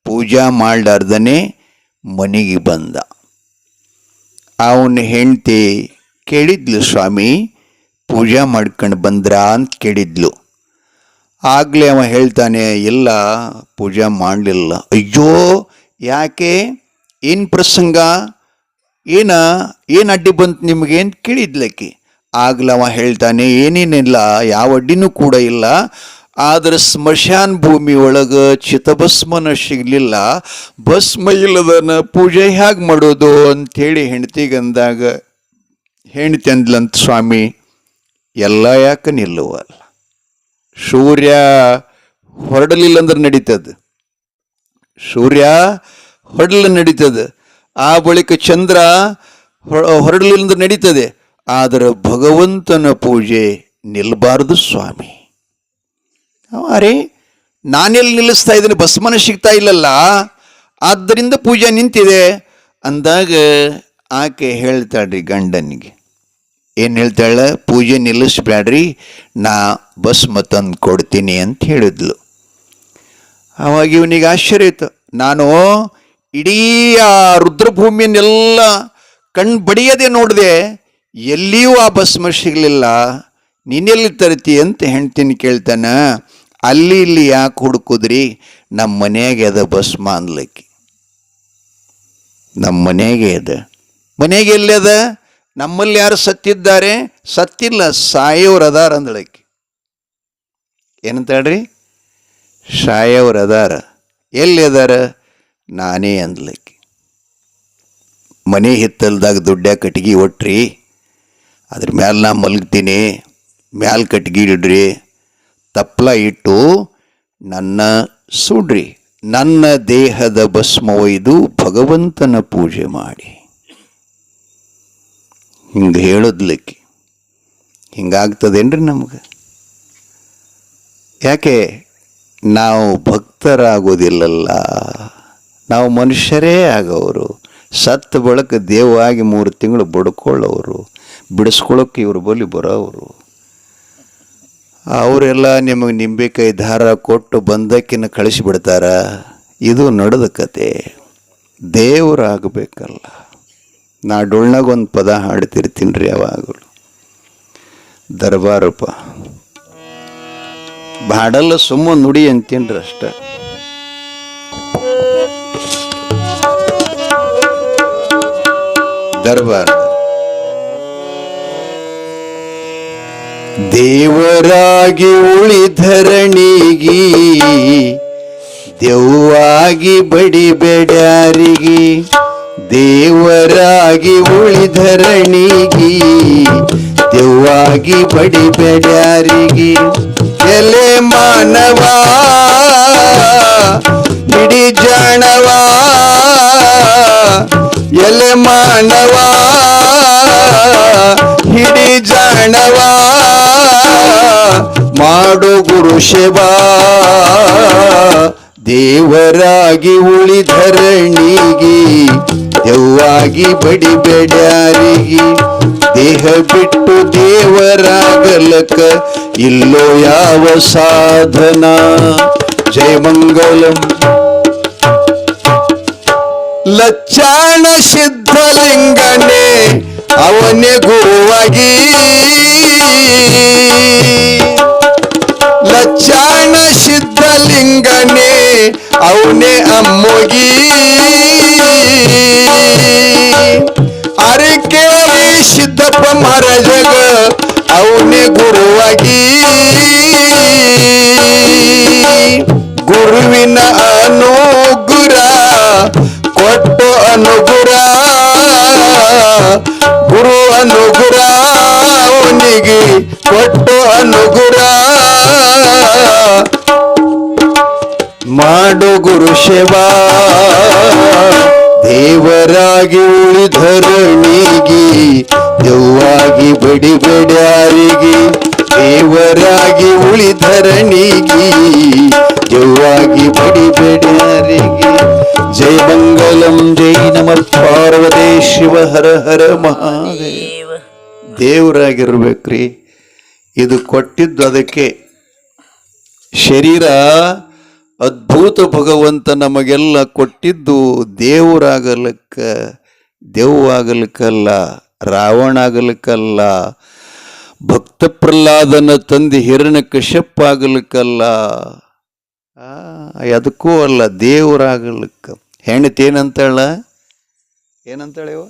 ಪೂಜಾ ಮಾಡಲಾರ್ದನೆ ಮನೆಗೆ ಬಂದ. ಅವನ ಹೆಂಡತಿ ಕೇಳಿದ್ಲು, ಸ್ವಾಮಿ ಪೂಜಾ ಮಾಡ್ಕೊಂಡು ಬಂದ್ರಾ ಅಂತ ಕೇಳಿದ್ಲು. ಆಗಲೇ ಅವ ಹೇಳ್ತಾನೆ, ಇಲ್ಲ ಪೂಜಾ ಮಾಡಲಿಲ್ಲ. ಅಯ್ಯೋ ಯಾಕೆ, ಏನು ಪ್ರಸಂಗ, ಏನು ಅಡ್ಡಿ ಬಂತು ನಿಮಗೆ ಅಂತ ಕೇಳಿದ್ಲಕ್ಕೆ. ಆಗಲೇ ಅವ ಹೇಳ್ತಾನೆ, ಏನೇನಿಲ್ಲ, ಯಾವ ಅಡ್ಡಿನೂ ಕೂಡ ಇಲ್ಲ, ಆದರೆ ಸ್ಮಶಾನ ಭೂಮಿ ಒಳಗೆ ಚಿತಭಸ್ಮನ ಸಿಗಲಿಲ್ಲ, ಭಸ್ಮ ಇಲ್ಲದನ ಪೂಜೆ ಹೇಗೆ ಮಾಡೋದು ಅಂಥೇಳಿ ಹೆಂಡ್ತಿಗಂದಾಗ ಹೆಂಡ್ತಿ ಅಂದ್ಲಂತ, ಸ್ವಾಮಿ ಎಲ್ಲ ಯಾಕೆ ನಿಲ್ಲುವಲ್ಲ, ಸೂರ್ಯ ಹೊರಡಲಿಲ್ಲ ಅಂದ್ರೆ ನಡೀತದೆ, ಸೂರ್ಯ ಹೊರಡಲಿಲ್ಲ ನಡೀತದೆ, ಆ ಬಳಿಕ ಚಂದ್ರ ಹೊರಡಲಿಲ್ಲ ಅಂದ್ರೆ ನಡೀತದೆ, ಆದರೆ ಭಗವಂತನ ಪೂಜೆ ನಿಲ್ಲಬಾರದು ಸ್ವಾಮಿ. ಅರೆ ನಾನೆಲ್ಲಿ ನಿಲ್ಲಿಸ್ತಾ ಇದ್ದೀನಿ, ಭಸ್ಮನ ಸಿಗ್ತಾ ಇಲ್ಲಲ್ಲ, ಆದ್ದರಿಂದ ಪೂಜೆ ನಿಂತಿದೆ ಅಂದಾಗ ಆಕೆ ಹೇಳ್ತಾಳ್ರಿ ಗಂಡನಿಗೆ, ಏನು ಹೇಳ್ತಾಳೆ, ಪೂಜೆ ನಿಲ್ಲಿಸ್ಬೇಡ್ರಿ, ನಾ ಭಸ್ಮ ತಂದು ಕೊಡ್ತೀನಿ ಅಂತ ಹೇಳಿದ್ಲು. ಆವಾಗ ಇವನಿಗೆ ಆಶ್ಚರ್ಯ ಇತ್ತು. ನಾನು ಇಡೀ ಆ ರುದ್ರಭೂಮಿಯನ್ನೆಲ್ಲ ಕಣ್ಣು ಬಡಿಯದೆ ನೋಡಿದೆ, ಎಲ್ಲಿಯೂ ಆ ಭಸ್ಮ ಸಿಗಲಿಲ್ಲ, ನೀನೆಲ್ಲಿ ತರ್ತಿ ಅಂತ ಹೆಂಡ್ತೀನಿ ಕೇಳ್ತಾನ. ಅಲ್ಲಿ ಇಲ್ಲಿ ಯಾಕೆ ಹುಡುಕುದ್ರಿ, ನಮ್ಮ ಮನೆಯಾಗೆ ಅದ ಭಸ್ಮ ಅನ್ಲಕ್ಕಿ. ನಮ್ಮ ಮನೆಯಾಗೆ ಅದ, ಮನೆಗೆ ಎಲ್ಲಿ ಅದ, ನಮ್ಮಲ್ಲಿ ಯಾರು ಸತ್ತಿದ್ದಾರೆ, ಸತ್ತಿಲ್ಲ, ಸಾಯೋರು ಅದಾರ ಅಂದಳಕ್ಕಿ. ಏನಂತಾಳ್ರಿ, ಸಾಯೋರು ಅದಾರ, ಎಲ್ಲಿ ಅದಾರ, ನಾನೇ ಅಂದ್ಲಕ್ಕಿ. ಮನೆ ಹಿತ್ತಲ್ದಾಗ ದುಡ್ಡ ಕಟ್ಗಿ ಒಟ್ರಿ, ಅದ್ರ ಮ್ಯಾಲೆ ನಾ ಮಲಗ್ತೀನಿ, ಮ್ಯಾಲ ಕಟ್ಗಿ ಇಡ್ರಿ, ತಪ್ಪಲ ಇಟ್ಟು ನನ್ನ ಸುಡ್ರಿ, ನನ್ನ ದೇಹದ ಭಸ್ಮ ಒಯ್ದು ಭಗವಂತನ ಪೂಜೆ ಮಾಡಿ. ಹಿಂಗೆ ಹೇಳೋದ್ಲಿಕ್ಕೆ ಹಿಂಗಾಗ್ತದೇನ್ರಿ ನಮ್ಗೆ? ಯಾಕೆ ನಾವು ಭಕ್ತರಾಗೋದಿಲ್ಲಲ್ಲ, ನಾವು ಮನುಷ್ಯರೇ ಆಗೋರು. ಸತ್ತ ಬಳಕ ದೇವಾಗಿ 3 ತಿಂಗಳು ಬಡ್ಕೊಳ್ಳೋರು, ಬಿಡಿಸ್ಕೊಳ್ಳೋಕೆ ಇವ್ರ ಬಳಿ ಬರೋವರು. ಅವರೆಲ್ಲ ನಿಮಗೆ ನಿಂಬೆಕಾಯಿ ದಾರ ಕೊಟ್ಟು ಬಂದಕ್ಕಿನ್ನ ಕಳಿಸಿಬಿಡ್ತಾರ. ಇದು ನಡೆದ ಕತೆ. ದೇವರಾಗಬೇಕಲ್ಲ. ನಾ ಡೊಳ್ನಾಗ ಒಂದು ಪದ ಹಾಡ್ತಿರ್ತೀನಿ ರೀ ಯಾವಾಗಲೂ. ದರ್ಬಾರಪ್ಪ ಬಾಡಲ್ಲ ಸುಮ್ಮ ನುಡಿ ಅಂತೀನ್ರಿ ಅಷ್ಟ. ದರ್ಬಾರ ದೇವರಾಗಿ ಉಳಿಧರಣಿಗಿ ದೆವ್ವಾಗಿ ಬಡಿಬೇಡ್ಯಾರಿಗಿ, ದೇವರಾಗಿ ಉಳಿಧರಣಿಗಿ ದೆವ್ವಾಗಿ ಬಡಿಬೇಡ್ಯಾರಿಗಿ. ಎಲೆ ಮಾನವ ಹಿಡಿ ಜಾಣವ, ಎಲೆ ಮಾನವ ಹಿಡಿ ಜಾಣವ, ಮಾಡು ಗುರು ಸೇವಾ ದೇವರಾಗಿ ಉಳಿಧರಣಿಗಿ ದೆವ್ವಾಗಿ ಬಡಿಬೇಡ್ಯಾರಿಗಿ. ದೇಹ ಬಿಟ್ಟು ದೇವರಾಗಲಕ ಇಲ್ಲೋ ಯಾವ ಸಾಧನ. ಜಯ ಮಂಗಲಂ. ಲಚ್ಚಾಣ ಸಿದ್ಧಲಿಂಗನೇ ಅವನೇ ಗುರುವಾಗಿ, ಲಚ್ಚಾಣ ಸಿದ್ಧಲಿಂಗನೇ ಅವನೇ ಅಮ್ಮೋಗಿ. ಅರಕೇರಿ ಸಿದ್ದಪ್ಪ ಮಹಾರಾಜಗ ಅವನೇ ಗುರುವಾಗಿ, ಗುರುವಿನ ಅನುಗ್ರಹ ಕೊಟ್ಟು ಅನುಗ್ರಹ, ಗುರು ಅನುಗ್ರಹ ಅವನಿಗೆ ಕೊಟ್ಟು ಅನುಗ್ರಹ, ಮಾಡು ಗುರು ಸೇವಾ ದೇವರಾಗಿ ಉಳಿಧರಣಿಗಿ ದೆವ್ವಾಗಿ ಬಡಿಬೇಡ್ಯಾರಿಗಿ, ದೇವರಾಗಿ ಉಳಿಧರಣಿಗಿ ದೆವ್ವಾಗಿ ಬಡಿಬೇಡ್ಯಾರಿಗಿ. ಜಯ ಮಂಗಲಂ. ಜೈ ನಮಃ ಪಾರ್ವತಿ ಶಿವ ಹರ ಹರ ಮಹಾದೇವ. ದೇವರಾಗಿರ್ಬೇಕ್ರಿ. ಇದು ಕೊಟ್ಟಿದ್ದು ಅದಕ್ಕೆ. ಶರೀರ ಅದ್ಭುತ ಭಗವಂತ ನಮಗೆಲ್ಲ ಕೊಟ್ಟಿದ್ದು ದೇವರಾಗಲಿಕ್ಕ, ದೆವ್ವಾಗಲಿಕ್ಕಲ್ಲ, ರಾವಣ ಆಗಲಿಕ್ಕಲ್ಲ, ಭಕ್ತ ಪ್ರಹ್ಲಾದನ ತಂದೆ ಹಿರಣ್ಯಕಶ್ಯಪ ಆಗಲಿಕ್ಕಲ್ಲ, ಅದಕ್ಕೂ ಅಲ್ಲ, ದೇವರಾಗಲಿಕ್ಕ. ಹೆಣ್ತಿ ಏನಂತಾಳ, ಏನಂತಾಳೆವ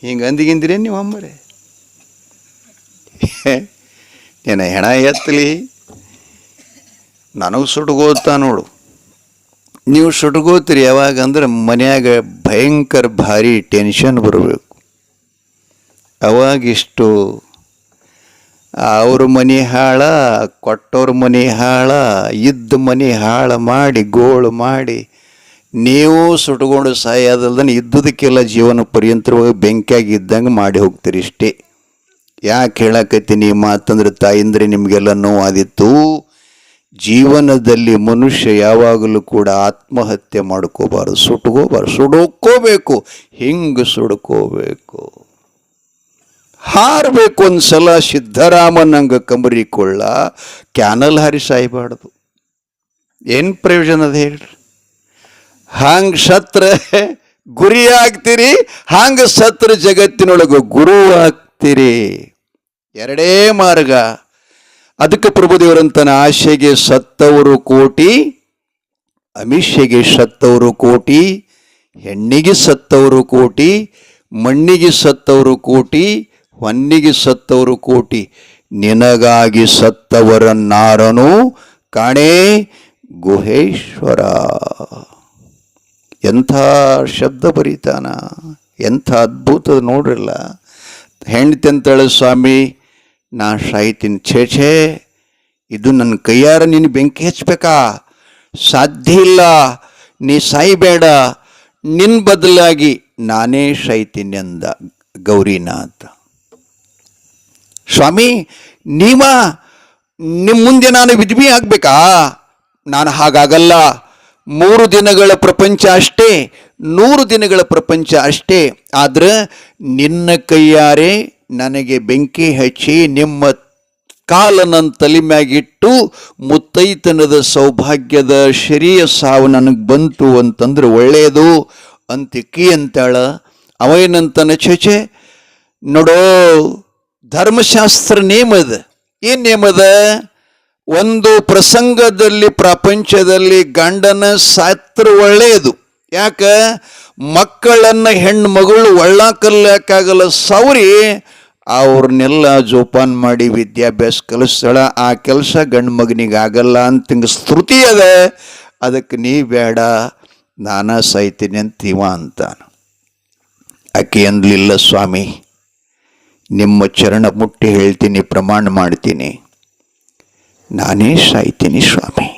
ಹಿಂಗೆ ಅಂದಿಗಿಂದಿರೇ ನೀವು ಅಮ್ಮರೇ? ಏನ ಹೆಣ ಎತ್ತಲಿ ನನಗೆ ಸುಟ್ಕೋತಾ ನೋಡು. ನೀವು ಸುಟ್ಕೋತೀರಿ ಯಾವಾಗ ಅಂದ್ರೆ ಮನ್ಯಾಗ ಭಯಂಕರ ಭಾರಿ ಟೆನ್ಷನ್ ಬರಬೇಕು. ಅವಾಗಿಷ್ಟು ಅವ್ರ ಮನೆ ಹಾಳ, ಕೊಟ್ಟವ್ರ ಮನೆ ಹಾಳ, ಇದ್ದ ಮನೆ ಹಾಳ ಮಾಡಿ ಗೋಳು ಮಾಡಿ ನೀವು ಸುಟ್ಕೊಂಡು ಸಾಯೋದಲ್ದನೆ ಇದ್ದುದಕ್ಕೆಲ್ಲ ಜೀವನ ಪರ್ಯಂತರವಾಗಿ ಬೆಂಕಿಯಾಗಿ ಇದ್ದಂಗೆ ಮಾಡಿ ಹೋಗ್ತೀರಿ ಇಷ್ಟೇ. ಯಾಕೆ ಹೇಳಕತ್ತೀನಿ ಮಾತಂದ್ರೆ ತಾಯಿಂದ್ರೆ ನಿಮಗೆಲ್ಲ ನೋವಾದಿತ್ತು. ಜೀವನದಲ್ಲಿ ಮನುಷ್ಯ ಯಾವಾಗಲೂ ಕೂಡ ಆತ್ಮಹತ್ಯೆ ಮಾಡ್ಕೋಬಾರ್ದು, ಸುಟ್ಕೋಬಾರ್ದು, ಸುಡುಕೋಬೇಕು. ಹಿಂಗೆ ಸುಡ್ಕೋಬೇಕು, ಹಾರಬೇಕು. ಒಂದ್ಸಲ ಸಿದ್ಧರಾಮನಂಗ ಕಮರಿಕೊಳ್ಳ ಕ್ಯಾನಲ್ ಹಾರಿ ಸಾಯ್ಬಾರ್ದು. ಏನು ಪ್ರಯೋಜನ ಅದ ಹೇಳ್ರಿ? ಹಂಗೆ ಸತ್ರ ಗುರಿ ಆಗ್ತೀರಿ, ಹಂಗೆ ಸತ್ರ ಜಗತ್ತಿನೊಳಗೆ ಗುರು ಆಗ್ತೀರಿ. ಎರಡೇ ಮಾರ್ಗ. ಅದಕ್ಕೆ ಪ್ರಭುದೇವರಂತನ ಆಶೆಗೆ ಸತ್ತವರು ಕೋಟಿ, ಅಮಿಷೆಗೆ ಸತ್ತವರು ಕೋಟಿ, ಹೆಣ್ಣಿಗೆ ಸತ್ತವರು ಕೋಟಿ, ಮಣ್ಣಿಗೆ ಸತ್ತವರು ಕೋಟಿ, ಹೊನ್ನಿಗೆ ಸತ್ತವರು ಕೋಟಿ, ನಿನಗಾಗಿ ಸತ್ತವರನ್ನಾರನು ಕಾಣೆ ಗುಹೇಶ್ವರ. ಎಂಥ ಶಬ್ದ ಬರೀತಾನ, ಎಂಥ ಅದ್ಭುತ ನೋಡ್ರಲ್ಲ. ಹೆಂಡತಿ ಅಂತೇಳಿ ಸ್ವಾಮಿ ನಾ ಸಾಯ್ತೀನಿ. ಛೇ, ಇದು ನನ್ನ ಕೈಯಾರ ನೀನು ಬೆಂಕಿ ಹಚ್ಬೇಕಾ? ಸಾಧ್ಯ ಇಲ್ಲ, ನೀ ಸಾಯ್ಬೇಡ, ನಿನ್ನ ಬದಲಾಗಿ ನಾನೇ ಸಾಯ್ತೀನಿ ಅಂದ ಗೌರಿನಾಥ. ಸ್ವಾಮಿ ನಿಮ್ಮ ಮುಂದೆ ನಾನು ವಿಧವಿ ಆಗ್ಬೇಕಾ? ನಾನು ಹಾಗಾಗಲ್ಲ. 3 ದಿನಗಳ ಪ್ರಪಂಚ ಅಷ್ಟೇ, 100 ದಿನಗಳ ಪ್ರಪಂಚ ಅಷ್ಟೇ. ಆದ್ರೆ ನಿನ್ನ ಕೈಯಾರೆ ನನಗೆ ಬೆಂಕಿ ಹಚ್ಚಿ ನಿಮ್ಮ ಕಾಲ ನನ್ನ ತಲೆ ಮ್ಯಾಗಿಟ್ಟು ಮುತ್ತೈತನದ ಸೌಭಾಗ್ಯದ ಶರೀರ ಸಾವು ನನಗೆ ಬಂತು ಅಂತಂದ್ರೆ ಒಳ್ಳೆಯದು ಅಂತಿಕ್ಕಿ ಅಂತಾಳ. ಅವೇನಂತಾನೆ, ಛೇ ನೋಡೋ ಧರ್ಮಶಾಸ್ತ್ರ ನೇಮದ. ಏನು ನೇಮದ? ಒಂದು ಪ್ರಸಂಗದಲ್ಲಿ ಪ್ರಪಂಚದಲ್ಲಿ ಗಂಡನ ಸಾತ್ರ ಒಳ್ಳೆಯದು. ಯಾಕ? ಮಕ್ಕಳನ್ನು ಹೆಣ್ಣು ಮಗಳು ಒಳ್ಳಾಕಲ್ಲಾಕಾಗಲ್ಲ ಸೌರಿ ಅವ್ರನ್ನೆಲ್ಲ ಜೋಪಾನ ಮಾಡಿ ವಿದ್ಯಾಭ್ಯಾಸ ಕಲಿಸ್ತಾಳ. ಆ ಕೆಲಸ ಗಂಡು ಮಗನಿಗಾಗಲ್ಲ ಅಂತ ಹಿಂಗೆ ಸ್ತುತಿ ಅದ. ಅದಕ್ಕೆ ನೀ ಬೇಡ, ನಾನಾ ಸಾಯ್ತೀನಿ ಅಂತೀವ ಅಂತಾನ. ಆಕೆ ಅಂದ್ಲಿಲ್ಲ, ಸ್ವಾಮಿ ನಿಮ್ಮ ಚರಣ ಮುಟ್ಟಿ ಹೇಳ್ತೀನಿ, ಪ್ರಮಾಣ ಮಾಡ್ತೀನಿ, ನಾನೇ ಸಾಯ್ತೀನಿ ಸ್ವಾಮಿ,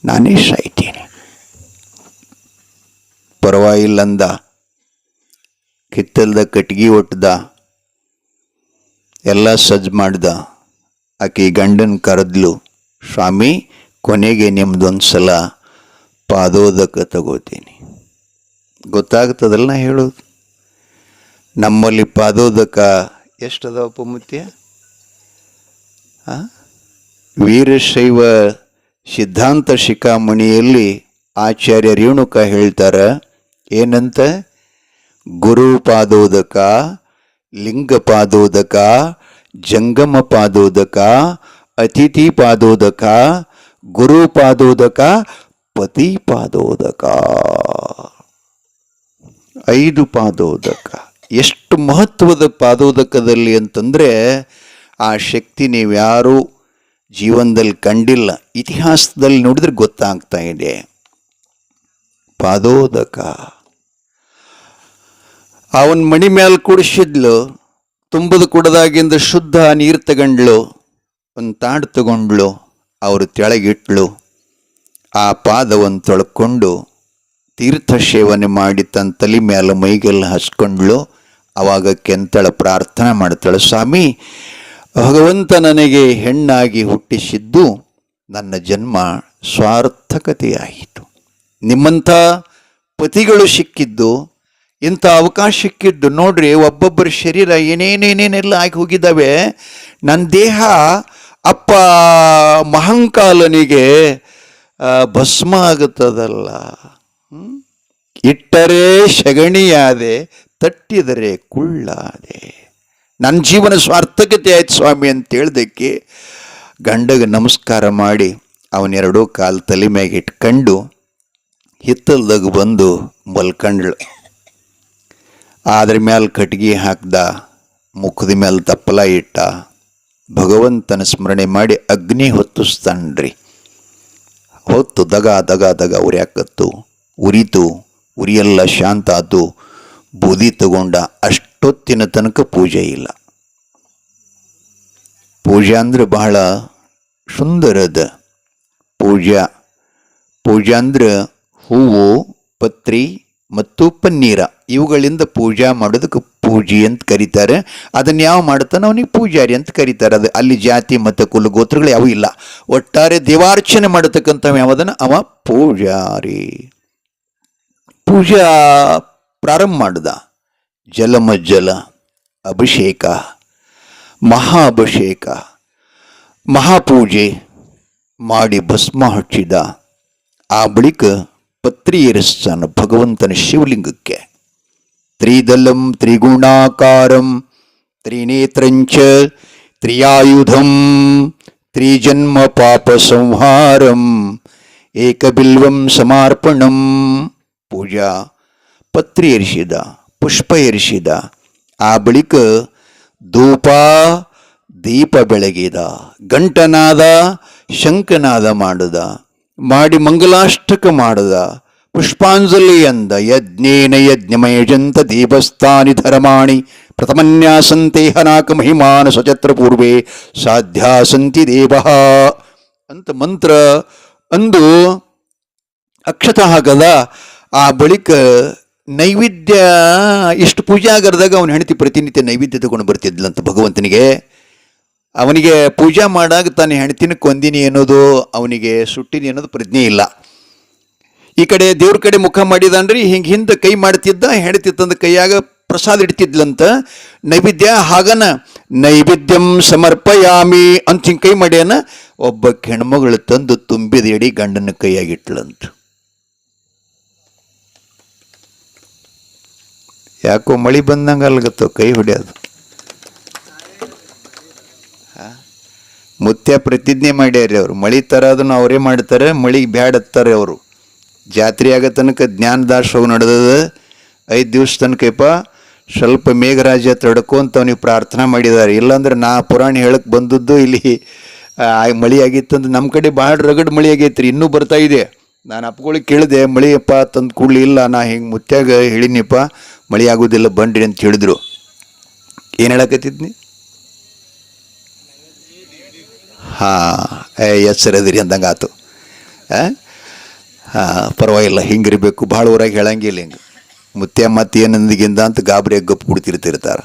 ನಾನೇ ಸಾಯ್ತೀನಿ. ಪರವಾಗಿಲ್ಲಂದ. ಕಿತ್ತಲ್ದ ಕಟ್ಗಿ ಒಟ್ಟದ, ಎಲ್ಲ ಸಜ್ಜು ಮಾಡ್ದ. ಆಕೆ ಗಂಡನ ಕರೆದ್ಲು, ಸ್ವಾಮಿ ಕೊನೆಗೆ ನಿಮ್ದೊಂದು ಸಲ ಪಾದೋದಕ ತಗೋತೀನಿ. ಗೊತ್ತಾಗ್ತದಲ್ಲ ನಾ ಹೇಳೋದು. ನಮ್ಮಲ್ಲಿ ಪಾದೋದಕ ಎಷ್ಟದವಪ್ಪ ಮುತ್ಯ? ವೀರಶೈವ ಸಿದ್ಧಾಂತ ಶಿಖಾಮಣಿಯಲ್ಲಿ ಆಚಾರ್ಯ ರೇಣುಕ ಹೇಳ್ತಾರ, ಏನಂತ? ಗುರು ಪಾದೋದಕ, ಲಿಂಗ ಪಾದೋದಕ, ಜಂಗಮ ಪಾದೋದಕ, ಅತಿಥಿ ಪಾದೋದಕ, ಗುರು ಪಾದೋದಕ, ಪತಿ ಪಾದೋದಕ. 5 ಪಾದೋದಕ. ಎಷ್ಟು ಮಹತ್ವದ ಪಾದೋದಕದಲ್ಲಿ ಅಂತಂದರೆ ಆ ಶಕ್ತಿ ನೀವ್ಯಾರೂ ಜೀವನದಲ್ಲಿ ಕಂಡಿಲ್ಲ, ಇತಿಹಾಸದಲ್ಲಿ ನೋಡಿದ್ರೆ ಗೊತ್ತಾಗ್ತಾ ಇದೆ. ಪಾದೋದಕ ಅವನ ಮಣಿ ಮೇಲೆ ಕುಡಿಸಿದ್ಲು, ತುಂಬದ ಕುಡದಾಗಿಂದ ಶುದ್ಧ ನೀರು ತಗೊಂಡ್ಲು, ಒಂದು ತಾಡು ತಗೊಂಡ್ಲು, ಅವರು ತೆಳಗಿಟ್ಲು, ಆ ಪಾದವನ್ನು ತೊಳ್ಕೊಂಡು ತೀರ್ಥ ಸೇವನೆ ಮಾಡಿ ತನ್ನ ತಲೆ ಮೇಲೆ ಮೈಗೆಲ್ಲ ಹಚ್ಕೊಂಡ್ಲು. ಆವಾಗ ಕೆಂತಳ ಪ್ರಾರ್ಥನೆ ಮಾಡ್ತಾಳೆ, ಸ್ವಾಮಿ ಭಗವಂತ ನನಗೆ ಹೆಣ್ಣಾಗಿ ಹುಟ್ಟಿಸಿದ್ದು ನನ್ನ ಜನ್ಮ ಸ್ವಾರ್ಥಕತೆಯಾಯಿತು. ನಿಮ್ಮಂಥ ಪತಿಗಳು ಸಿಕ್ಕಿದ್ದು, ಇಂಥ ಅವಕಾಶ ಸಿಕ್ಕಿದ್ದು. ನೋಡ್ರಿ, ಒಬ್ಬೊಬ್ಬರ ಶರೀರ ಏನೇನೇನೇನೆಲ್ಲ ಆಗಿ ಹೋಗಿದ್ದಾವೆ. ನನ್ನ ದೇಹ ಅಪ್ಪ ಮಹಂಕಾಲನಿಗೆ ಭಸ್ಮ ಆಗುತ್ತದಲ್ಲ. ಇಟ್ಟರೆ ಸಗಣಿಯಾದೆ, ತಟ್ಟಿದರೆ ಕುಳ್ಳಾದೆ. ನನ್ನ ಜೀವನ ಸ್ವಾರ್ಥಕತೆ ಆಯ್ತು ಸ್ವಾಮಿ ಅಂತ ಹೇಳ್ದಕ್ಕೆ ಗಂಡಗೆ ನಮಸ್ಕಾರ ಮಾಡಿ ಅವನೆರಡೂ ಕಾಲು ತಲೆ ಮ್ಯಾಗ ಇಟ್ಕೊಂಡು ಹಿತ್ತಲ್ದಾಗ ಬಂದು ಮಲ್ಕಂಡ್ಳು. ಅದ್ರ ಮೇಲೆ ಕಟ್ಗೆ ಹಾಕ್ದ, ಮುಖದ ಮೇಲೆ ತಪ್ಪಲ ಇಟ್ಟ, ಭಗವಂತನ ಸ್ಮರಣೆ ಮಾಡಿ ಅಗ್ನಿ ಹೊತ್ತಿಸ್ತಾನ್ರಿ. ಹೊತ್ತು ದಗ ದಗ ದಗ ಉರಿಯಾಕತ್ತು, ಉರಿತು, ಉರಿಯೆಲ್ಲ ಶಾಂತ ಆತು. ಬೂದಿ ತಗೊಂಡ. ಅಷ್ಟೊತ್ತಿನ ತನಕ ಪೂಜೆ ಇಲ್ಲ. ಪೂಜೆ ಅಂದ್ರೆ ಬಹಳ ಸುಂದರದ ಪೂಜಾ ಅಂದ್ರೆ ಹೂವು, ಪತ್ರಿ ಮತ್ತು ಪನ್ನೀರ ಇವುಗಳಿಂದ ಪೂಜಾ ಮಾಡೋದಕ್ಕೆ ಪೂಜೆ ಅಂತ ಕರೀತಾರೆ. ಅದನ್ನು ಯಾವ ಮಾಡ್ತಾನೆ ಅವನಿಗೆ ಪೂಜಾರಿ ಅಂತ ಕರೀತಾರೆ. ಅದು ಅಲ್ಲಿ ಜಾತಿ ಮತ್ತು ಕುಲ ಗೋತ್ರಗಳು ಯಾವ ಇಲ್ಲ. ಒಟ್ಟಾರೆ ದೇವಾರ್ಚನೆ ಮಾಡತಕ್ಕಂಥವ ಯಾವುದನ್ನ ಅವ ಪೂಜಾರಿ. ಪೂಜಾ ಪ್ರಾರಂಭ ಮಾಡ್ದ. ಜಲಮಜ್ಜಲ ಅಭಿಷೇಕ, ಮಹಾಭಿಷೇಕ, ಮಹಾಪೂಜೆ ಮಾಡಿ ಭಸ್ಮ ಹಚ್ಚಿದ. ಆ ಬಳಿಕ ಪತ್ರಿ ಏರಿಸ್ತಾನ ಭಗವಂತನ ಶಿವಲಿಂಗಕ್ಕೆ. ತ್ರಿದಲಂ ತ್ರಿಗುಣಾಕಾರಂ ತ್ರಿನೇತ್ರಂಚ ತ್ರಿಯಾಯುಧಂ ತ್ರಿಜನ್ಮ ಪಾಪ ಸಂಹಾರಂ ಏಕಬಿಲ್ವಂ ಸಮರ್ಪಣಂ. ಪೂಜಾ ಪತ್ರಿ ಏರಿಸಿದ, ಪುಷ್ಪ ಏರಿಸಿದ. ಆ ಬಳಿಕ ಧೂಪ ದೀಪ ಬೆಳಗಿದ, ಗಂಟನಾದ ಶಂಕನಾದ ಮಾಡಿದ, ಮಾಡಿ ಮಂಗಲಾಷ್ಟಕ ಮಾಡಿದ, ಪುಷ್ಪಾಂಜಲಿ ಅಂದ. ಯಜ್ಞೇನ ಯಜ್ಞಮಯಜಂತ ದೀಪಸ್ಥಾನಿ ಧರ್ಮಾಣಿ ಪ್ರಥಮನ್ಯಾಸಂತೆ ಹನಾಕ ಮಹಿಮಾನ ಸ್ವಚತ್ರ ಪೂರ್ವೆ ಸಾಧ್ಯಾಸಂತಿ ದೇವ ಅಂತ ಮಂತ್ರ ಅಂದು ಅಕ್ಷತ ಹಾಕದ. ಆ ಬಳಿಕ ನೈವೇದ್ಯ ಇಷ್ಟು ಪೂಜೆ ಆಗರ್ದಾಗ ಅವನ ಹೆಂಡತಿ ಪ್ರತಿನಿತ್ಯ ನೈವೇದ್ಯ ತಗೊಂಡು ಬರ್ತಿದ್ಲಂತ ಭಗವಂತನಿಗೆ. ಅವನಿಗೆ ಪೂಜಾ ಮಾಡಾಗ ತಾನು ಹೆಂಡತಿನ ಕೊಂದಿನಿ ಅನ್ನೋದು, ಅವನಿಗೆ ಸುಟ್ಟಿನಿ ಅನ್ನೋದು ಪ್ರಜ್ಞೆ ಇಲ್ಲ. ಈ ಕಡೆ ದೇವ್ರ ಕಡೆ ಮುಖ ಮಾಡಿದನ್ರಿ, ಹಿಂಗೆ ಹಿಂದೆ ಕೈ ಮಾಡ್ತಿದ್ದ, ಹೆಂಡತಿ ತಂದ ಕೈಯಾಗ ಪ್ರಸಾದ ಇಡ್ತಿದ್ಲಂತ ನೈವೇದ್ಯ. ಹಾಗನ ನೈವೇದ್ಯಂ ಸಮರ್ಪಯಾಮಿ ಅಂತ ಹಿಂಗೆ ಕೈ ಮಾಡ್ಯಾನ. ಒಬ್ಬ ಹೆಣ್ಮಗಳು ತಂದು ತುಂಬಿದ ಎಡಿ ಗಂಡನ ಕೈಯಾಗಿಟ್ಲಂತ. ಯಾಕೋ ಮಳಿ ಬಂದಂಗೆ ಅಲ್ಗತ್ತೋ ಕೈ ಹೊಡ್ಯೋದು. ಮುತ್ಯ ಪ್ರತಿಜ್ಞೆ ಮಾಡ್ಯಾರಿ ಅವರು, ಮಳಿ ತರೋದನ್ನು ಅವರೇ ಮಾಡ್ತಾರೆ, ಮಳಿಗೆ ಬ್ಯಾಡತ್ತಾರೆ ಅವರು. ಜಾತ್ರೆ ಆಗೋ ತನಕ ಜ್ಞಾನದಾಸೋಗ ನಡೆದದ. 5 ದಿವಸ ತನಕಪ್ಪ ಸ್ವಲ್ಪ ಮೇಘರಾಜ ತಡ್ಕೊಂತ ಅವನಿಗೆ ಪ್ರಾರ್ಥನಾ ಮಾಡಿದ್ದಾರೆ. ಇಲ್ಲಾಂದ್ರೆ ನಾ ಪುರಾಣ ಹೇಳಕ್ಕೆ ಬಂದದ್ದು ಇಲ್ಲಿ ಮಳಿ ಆಗಿತ್ತಂದ್ರೆ ನಮ್ಮ ಕಡೆ ಭಾಳ ರಗಡ್ ಮಳಿ ಆಗೈತ್ರಿ, ಇನ್ನೂ ಬರ್ತಾ ಇದೆ. ನಾನು ಅಪ್ಪಗಳಿಗೆ ಕೇಳಿದೆ, ಮಳಿಯಪ್ಪ ತಂದು ಕೂಡಲಿ. ಇಲ್ಲ, ನಾ ಹಿಂಗೆ ಮುತ್ಯಾಗ ಹೇಳಿನಿಪ್ಪ ಮಳಿ ಆಗೋದಿಲ್ಲ ಬನ್ರಿ ಅಂತ ಹೇಳಿದ್ರು. ಏನು ಹೇಳಕತ್ತಿದ್ನಿ? ಹೆಸರದಿರಿ ಅಂದಂಗೆ ಆತು. ಪರವಾಗಿಲ್ಲ, ಹಿಂಗಿರಬೇಕು. ಭಾಳ ಊರಾಗ ಹೇಳಂಗಿಲ್ಲ ಹಿಂಗೆ. ಮುತ್ಯ ಮತ್ತೆ ಏನಂದಿಗಿಂದ ಅಂತ ಗಾಬರಿಯಾಗಿ ಗಪ್ಪು ಕುಡ್ತಿರ್ತಿರ್ತಾರೆ.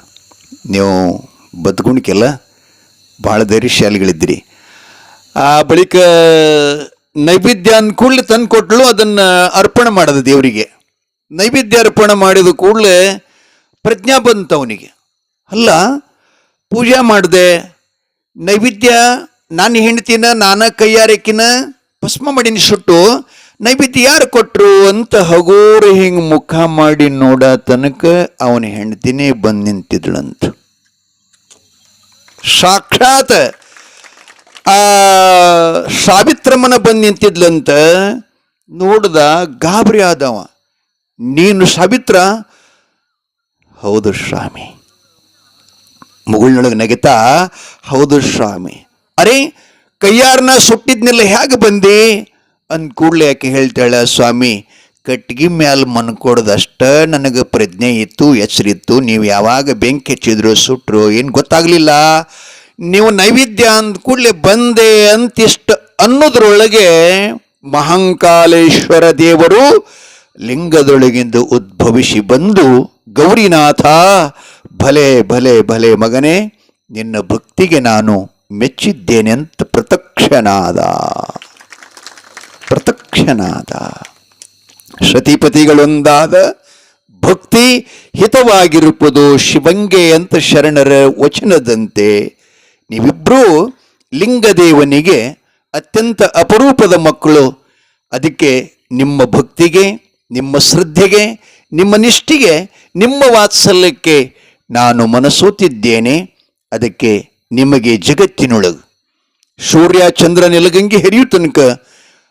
ನೀವು ಬದ್ಗುಣಿಕೆಲ್ಲ ಭಾಳ ಧೈರ್ಯಶಾಲಿಗಳಿದ್ದೀರಿ. ಆ ಬಳಿಕ ನೈವೇದ್ಯ ಕೂಡಲೇ ತಂದು ಕೊಟ್ಟಳು. ಅದನ್ನು ಅರ್ಪಣೆ ಮಾಡೋದು ದೇವರಿಗೆ. ನೈವೇದ್ಯ ಅರ್ಪಣೆ ಮಾಡಿದ ಕೂಡಲೇ ಪ್ರಜ್ಞಾ ಬಂತು ಅವನಿಗೆ. ಅಲ್ಲ, ಪೂಜೆ ಮಾಡಿದೆ, ನೈವೇದ್ಯ ನಾನು ಹೆಂಡ್ತಿನ ನಾನ ಕೈಯಾರಕಿನ ಭಸ್ಮ ಮಾಡೀನಿ ಸುಟ್ಟು, ನೈವೇದ್ಯ ಯಾರು ಕೊಟ್ಟರು ಅಂತ ಹಗೋರು ಹಿಂಗೆ ಮುಖ ಮಾಡಿ ನೋಡ ತನಕ ಅವನ ಹೆಂಡ್ತಿನೇ ಬಂದು ನಿಂತಿದ್ಳಂತ. ಸಾಕ್ಷಾತ್ ಸಾವಿತ್ರಮ್ಮನ ಬಂದು ನಿಂತಿದ್ಲಂತ. ನೋಡ್ದ, ಗಾಬರಿ ಆದವ. ನೀನು ಸಾವಿತ್ರ? ಹೌದು ಸ್ವಾಮಿ. ಮುಗುಳ್ನೊಳಗೆ ನಗಿತಾ, ಹೌದು ಸ್ವಾಮಿ. ಅರೆ, ಕೈಯಾರನ್ನ ಸುಟ್ಟಿದ್ನೆಲ್ಲ ಹೇಗೆ ಬಂದಿ ಅಂದ ಕೂಡಲೇ ಯಾಕೆ ಹೇಳ್ತಾಳೆ, ಸ್ವಾಮಿ ಕಟ್ಗಿ ಮ್ಯಾಲ ಮನ್ಕೊಡ್ದಷ್ಟ ನನಗೆ ಪ್ರಜ್ಞೆ ಇತ್ತು, ಎಚ್ಚರಿತ್ತು. ನೀವು ಯಾವಾಗ ಬೆಂಕಿ ಹಚ್ಚಿದ್ರು ಸುಟ್ರು ಏನು ಗೊತ್ತಾಗಲಿಲ್ಲ. ನೀವು ನೈವೇದ್ಯ ಅಂದ ಕೂಡಲೇ ಬಂದೆ ಅಂತಿಷ್ಟು ಅನ್ನೋದ್ರೊಳಗೆ ಮಹಾಂಕಾಲೇಶ್ವರ ದೇವರು ಲಿಂಗದೊಳಗಿಂದ ಉದ್ಭವಿಸಿ ಬಂದು, ಗೌರಿನಾಥ, ಭಲೆ ಭಲೆ ಭಲೆ ಮಗನೇ, ನಿನ್ನ ಭಕ್ತಿಗೆ ನಾನು ಮೆಚ್ಚಿದ್ದೇನೆ ಅಂತ ಪ್ರತ್ಯಕ್ಷನಾದ. ಸತಿಪತಿಗಳೊಂದಾದ ಭಕ್ತಿ ಹಿತವಾಗಿರುವುದು ಶಿವಂಗೆ ಅಂತ ಶರಣರ ವಚನದಂತೆ ನೀವಿಬ್ಬರೂ ಲಿಂಗದೇವನಿಗೆ ಅತ್ಯಂತ ಅಪರೂಪದ ಮಕ್ಕಳು. ಅದಕ್ಕೆ ನಿಮ್ಮ ಭಕ್ತಿಗೆ, ನಿಮ್ಮ ಶ್ರದ್ಧೆಗೆ, ನಿಮ್ಮ ನಿಷ್ಠೆಗೆ, ನಿಮ್ಮ ವಾತ್ಸಲ್ಯಕ್ಕೆ ನಾನು ಮನಸೋತಿದ್ದೇನೆ. ಅದಕ್ಕೆ ನಿಮಗೆ ಜಗತ್ತಿನೊಳಗೆ ಸೂರ್ಯ ಚಂದ್ರ ನೆಲಗಂಗೆ ಹರಿಯು ತನಕ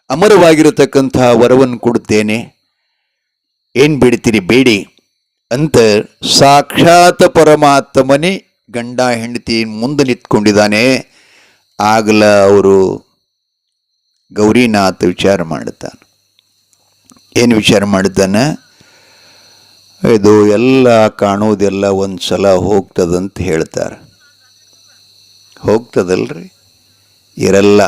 ಅಮರವಾಗಿರತಕ್ಕಂಥ ವರವನ್ನು ಕೊಡುತ್ತೇನೆ. ಏನು ಬೇಡ್ತೀರಿ ಬೇಡಿ ಅಂತ ಸಾಕ್ಷಾತ್ ಪರಮಾತ್ಮನೇ ಗಂಡ ಹೆಂಡತಿ ಮುಂದೆ ನಿಂತ್ಕೊಂಡಿದ್ದಾನೆ. ಆಗಲ ಅವರು ಗೌರಿನಾಥ ವಿಚಾರ ಮಾಡುತ್ತಾನೆ. ಏನು ವಿಚಾರ ಮಾಡುತ್ತಾನೆ? ಇದು ಎಲ್ಲ ಕಾಣೋದೆಲ್ಲ ಒಂದು ಸಲ ಹೋಗ್ತದಂತ ಹೇಳ್ತಾರೆ. ಹೋಗ್ತದಲ್ರಿ? ಇರಲ್ಲ,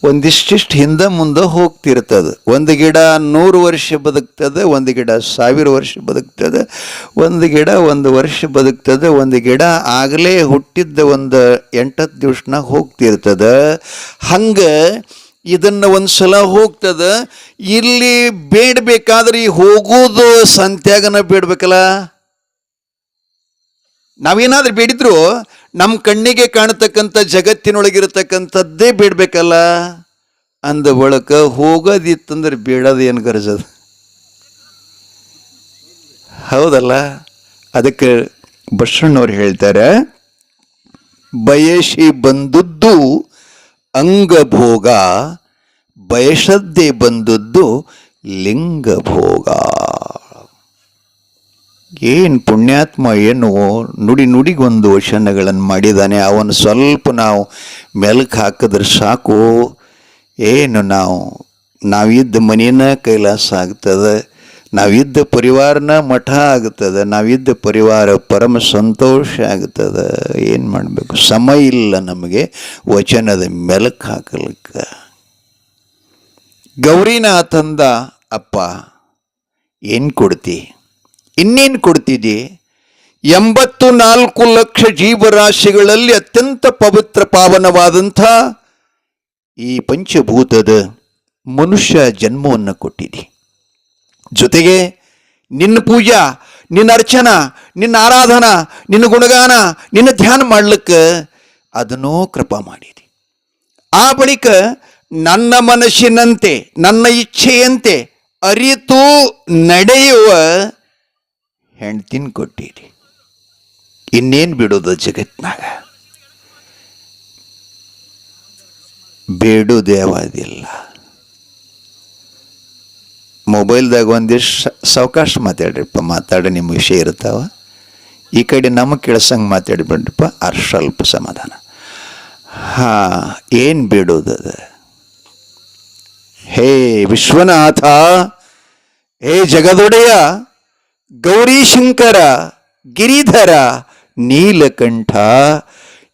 ಒಂದಿಷ್ಟಿಷ್ಟು ಹಿಂದೆ ಮುಂದೆ ಹೋಗ್ತಿರ್ತದೆ. ಒಂದು ಗಿಡ 100 ವರ್ಷ ಬದುಕ್ತದೆ, ಒಂದು ಗಿಡ 1000 ವರ್ಷ ಬದುಕ್ತದೆ, ಒಂದು ಗಿಡ 1 ವರ್ಷ ಬದುಕ್ತದೆ, ಒಂದು ಗಿಡ ಆಗಲೇ ಹುಟ್ಟಿದ್ದ 8-10 ದಿವಸನಾಗ ಹೋಗ್ತಿರ್ತದೆ. ಹಂಗೆ ಇದನ್ನು ಒಂದು ಸಲ ಹೋಗ್ತದೆ. ಇಲ್ಲಿ ಬೇಡಬೇಕಾದ್ರೆ ಈ ಹೋಗೋದು ಸಂತ್ಯಾಗನ ಬೇಡಬೇಕಲ್ಲ. ನಾವೇನಾದ್ರೂ ಬೇಡಿದ್ರು ನಮ್ಮ ಕಣ್ಣಿಗೆ ಕಾಣತಕ್ಕಂಥ ಜಗತ್ತಿನೊಳಗಿರತಕ್ಕಂಥದ್ದೇ ಬೇಡಬೇಕಲ್ಲ. ಅಂದ ಬಳಕ ಹೋಗೋದಿತ್ತಂದ್ರೆ ಬೇಡೋದು ಏನು ಗರಜದು? ಹೌದಲ್ಲ? ಅದಕ್ಕೆ ಬಸವಣ್ಣವ್ರು ಹೇಳ್ತಾರೆ, ಬಯಸಿ ಬಂದದ್ದು ಅಂಗಭೋಗ, ಬಯಸದ್ದೇ ಬಂದದ್ದು ಲಿಂಗಭೋಗ. ಏನು ಪುಣ್ಯಾತ್ಮ, ಏನು ನುಡಿಗೊಂದು ವಚನಗಳನ್ನು ಮಾಡಿದ್ದಾನೆ. ಅವನು ಸ್ವಲ್ಪ ನಾವು ಮೆಲುಕು ಹಾಕಿದ್ರೆ ಸಾಕು, ಏನು ನಾವಿದ್ದ ಮನೇನ ಕೈಲಾಸ ಆಗ್ತದೆ, ನಾವಿದ್ದ ಪರಿವಾರನ ಮಠ ಆಗ್ತದೆ, ನಾವಿದ್ದ ಪರಿವಾರ ಪರಮ ಸಂತೋಷ ಆಗ್ತದೆ. ಏನು ಮಾಡಬೇಕು? ಸಮಯ ಇಲ್ಲ ನಮಗೆ ವಚನದ ಮೆಲುಕು ಹಾಕಲಿಕ್ಕೆ. ಗೌರಿನಾಥಂದ, ಅಪ್ಪ ಏನು ಕೊಡ್ತಿ? ಇನ್ನೇನು ಕೊಡ್ತಿದ್ದಿ? 84 ಲಕ್ಷ ಜೀವರಾಶಿಗಳಲ್ಲಿ ಅತ್ಯಂತ ಪವಿತ್ರ ಪಾವನವಾದಂಥ ಈ ಪಂಚಭೂತದ ಮನುಷ್ಯ ಜನ್ಮವನ್ನು ಕೊಟ್ಟಿದ್ದಿ. ಜೊತೆಗೆ ನಿನ್ನ ಪೂಜಾ, ನಿನ್ನ ಅರ್ಚನಾ, ನಿನ್ನ ಆರಾಧನಾ, ನಿನ್ನ ಗುಣಗಾನ, ನಿನ್ನ ಧ್ಯಾನ ಮಾಡ್ಲಿಕ್ಕೆ ಅದನ್ನೂ ಕೃಪಾ ಮಾಡಿದಿ. ಆ ಬಳಿಕ ನನ್ನ ಮನಸ್ಸಿನಂತೆ, ನನ್ನ ಇಚ್ಛೆಯಂತೆ ಅರಿತು ನಡೆಯುವ ಹೆಂಡ್ತಿನ ಕೊಟ್ಟಿರಿ. ಇನ್ನೇನು ಬಿಡೋದು ಜಗತ್ನಾಗ? ಬೇಡುದೇವಾದಿಲ್ಲ. ಮೊಬೈಲ್ದಾಗ ಒಂದಿಷ್ಟು ಸಾವಕಾಶ ಮಾತಾಡ್ರಿಪ್ಪ, ಮಾತಾಡಿ ನಿಮ್ಮ ವಿಷಯ ಇರ್ತಾವ. ಈ ಕಡೆ ನಮಗೆ ಕೇಳ್ಸಂಗೆ ಮಾತಾಡಿಬಿಡ್ರಿಪ್ಪ, ಸ್ವಲ್ಪ ಸಮಾಧಾನ. ಏನು ಬೇಡೋದದ? ಹೇ ವಿಶ್ವನಾಥ, ಹೇ ಜಗದೊಡೆಯ, ಗೌರೀಶಂಕರ, ಗಿರಿಧರ, ನೀಲಕಂಠ,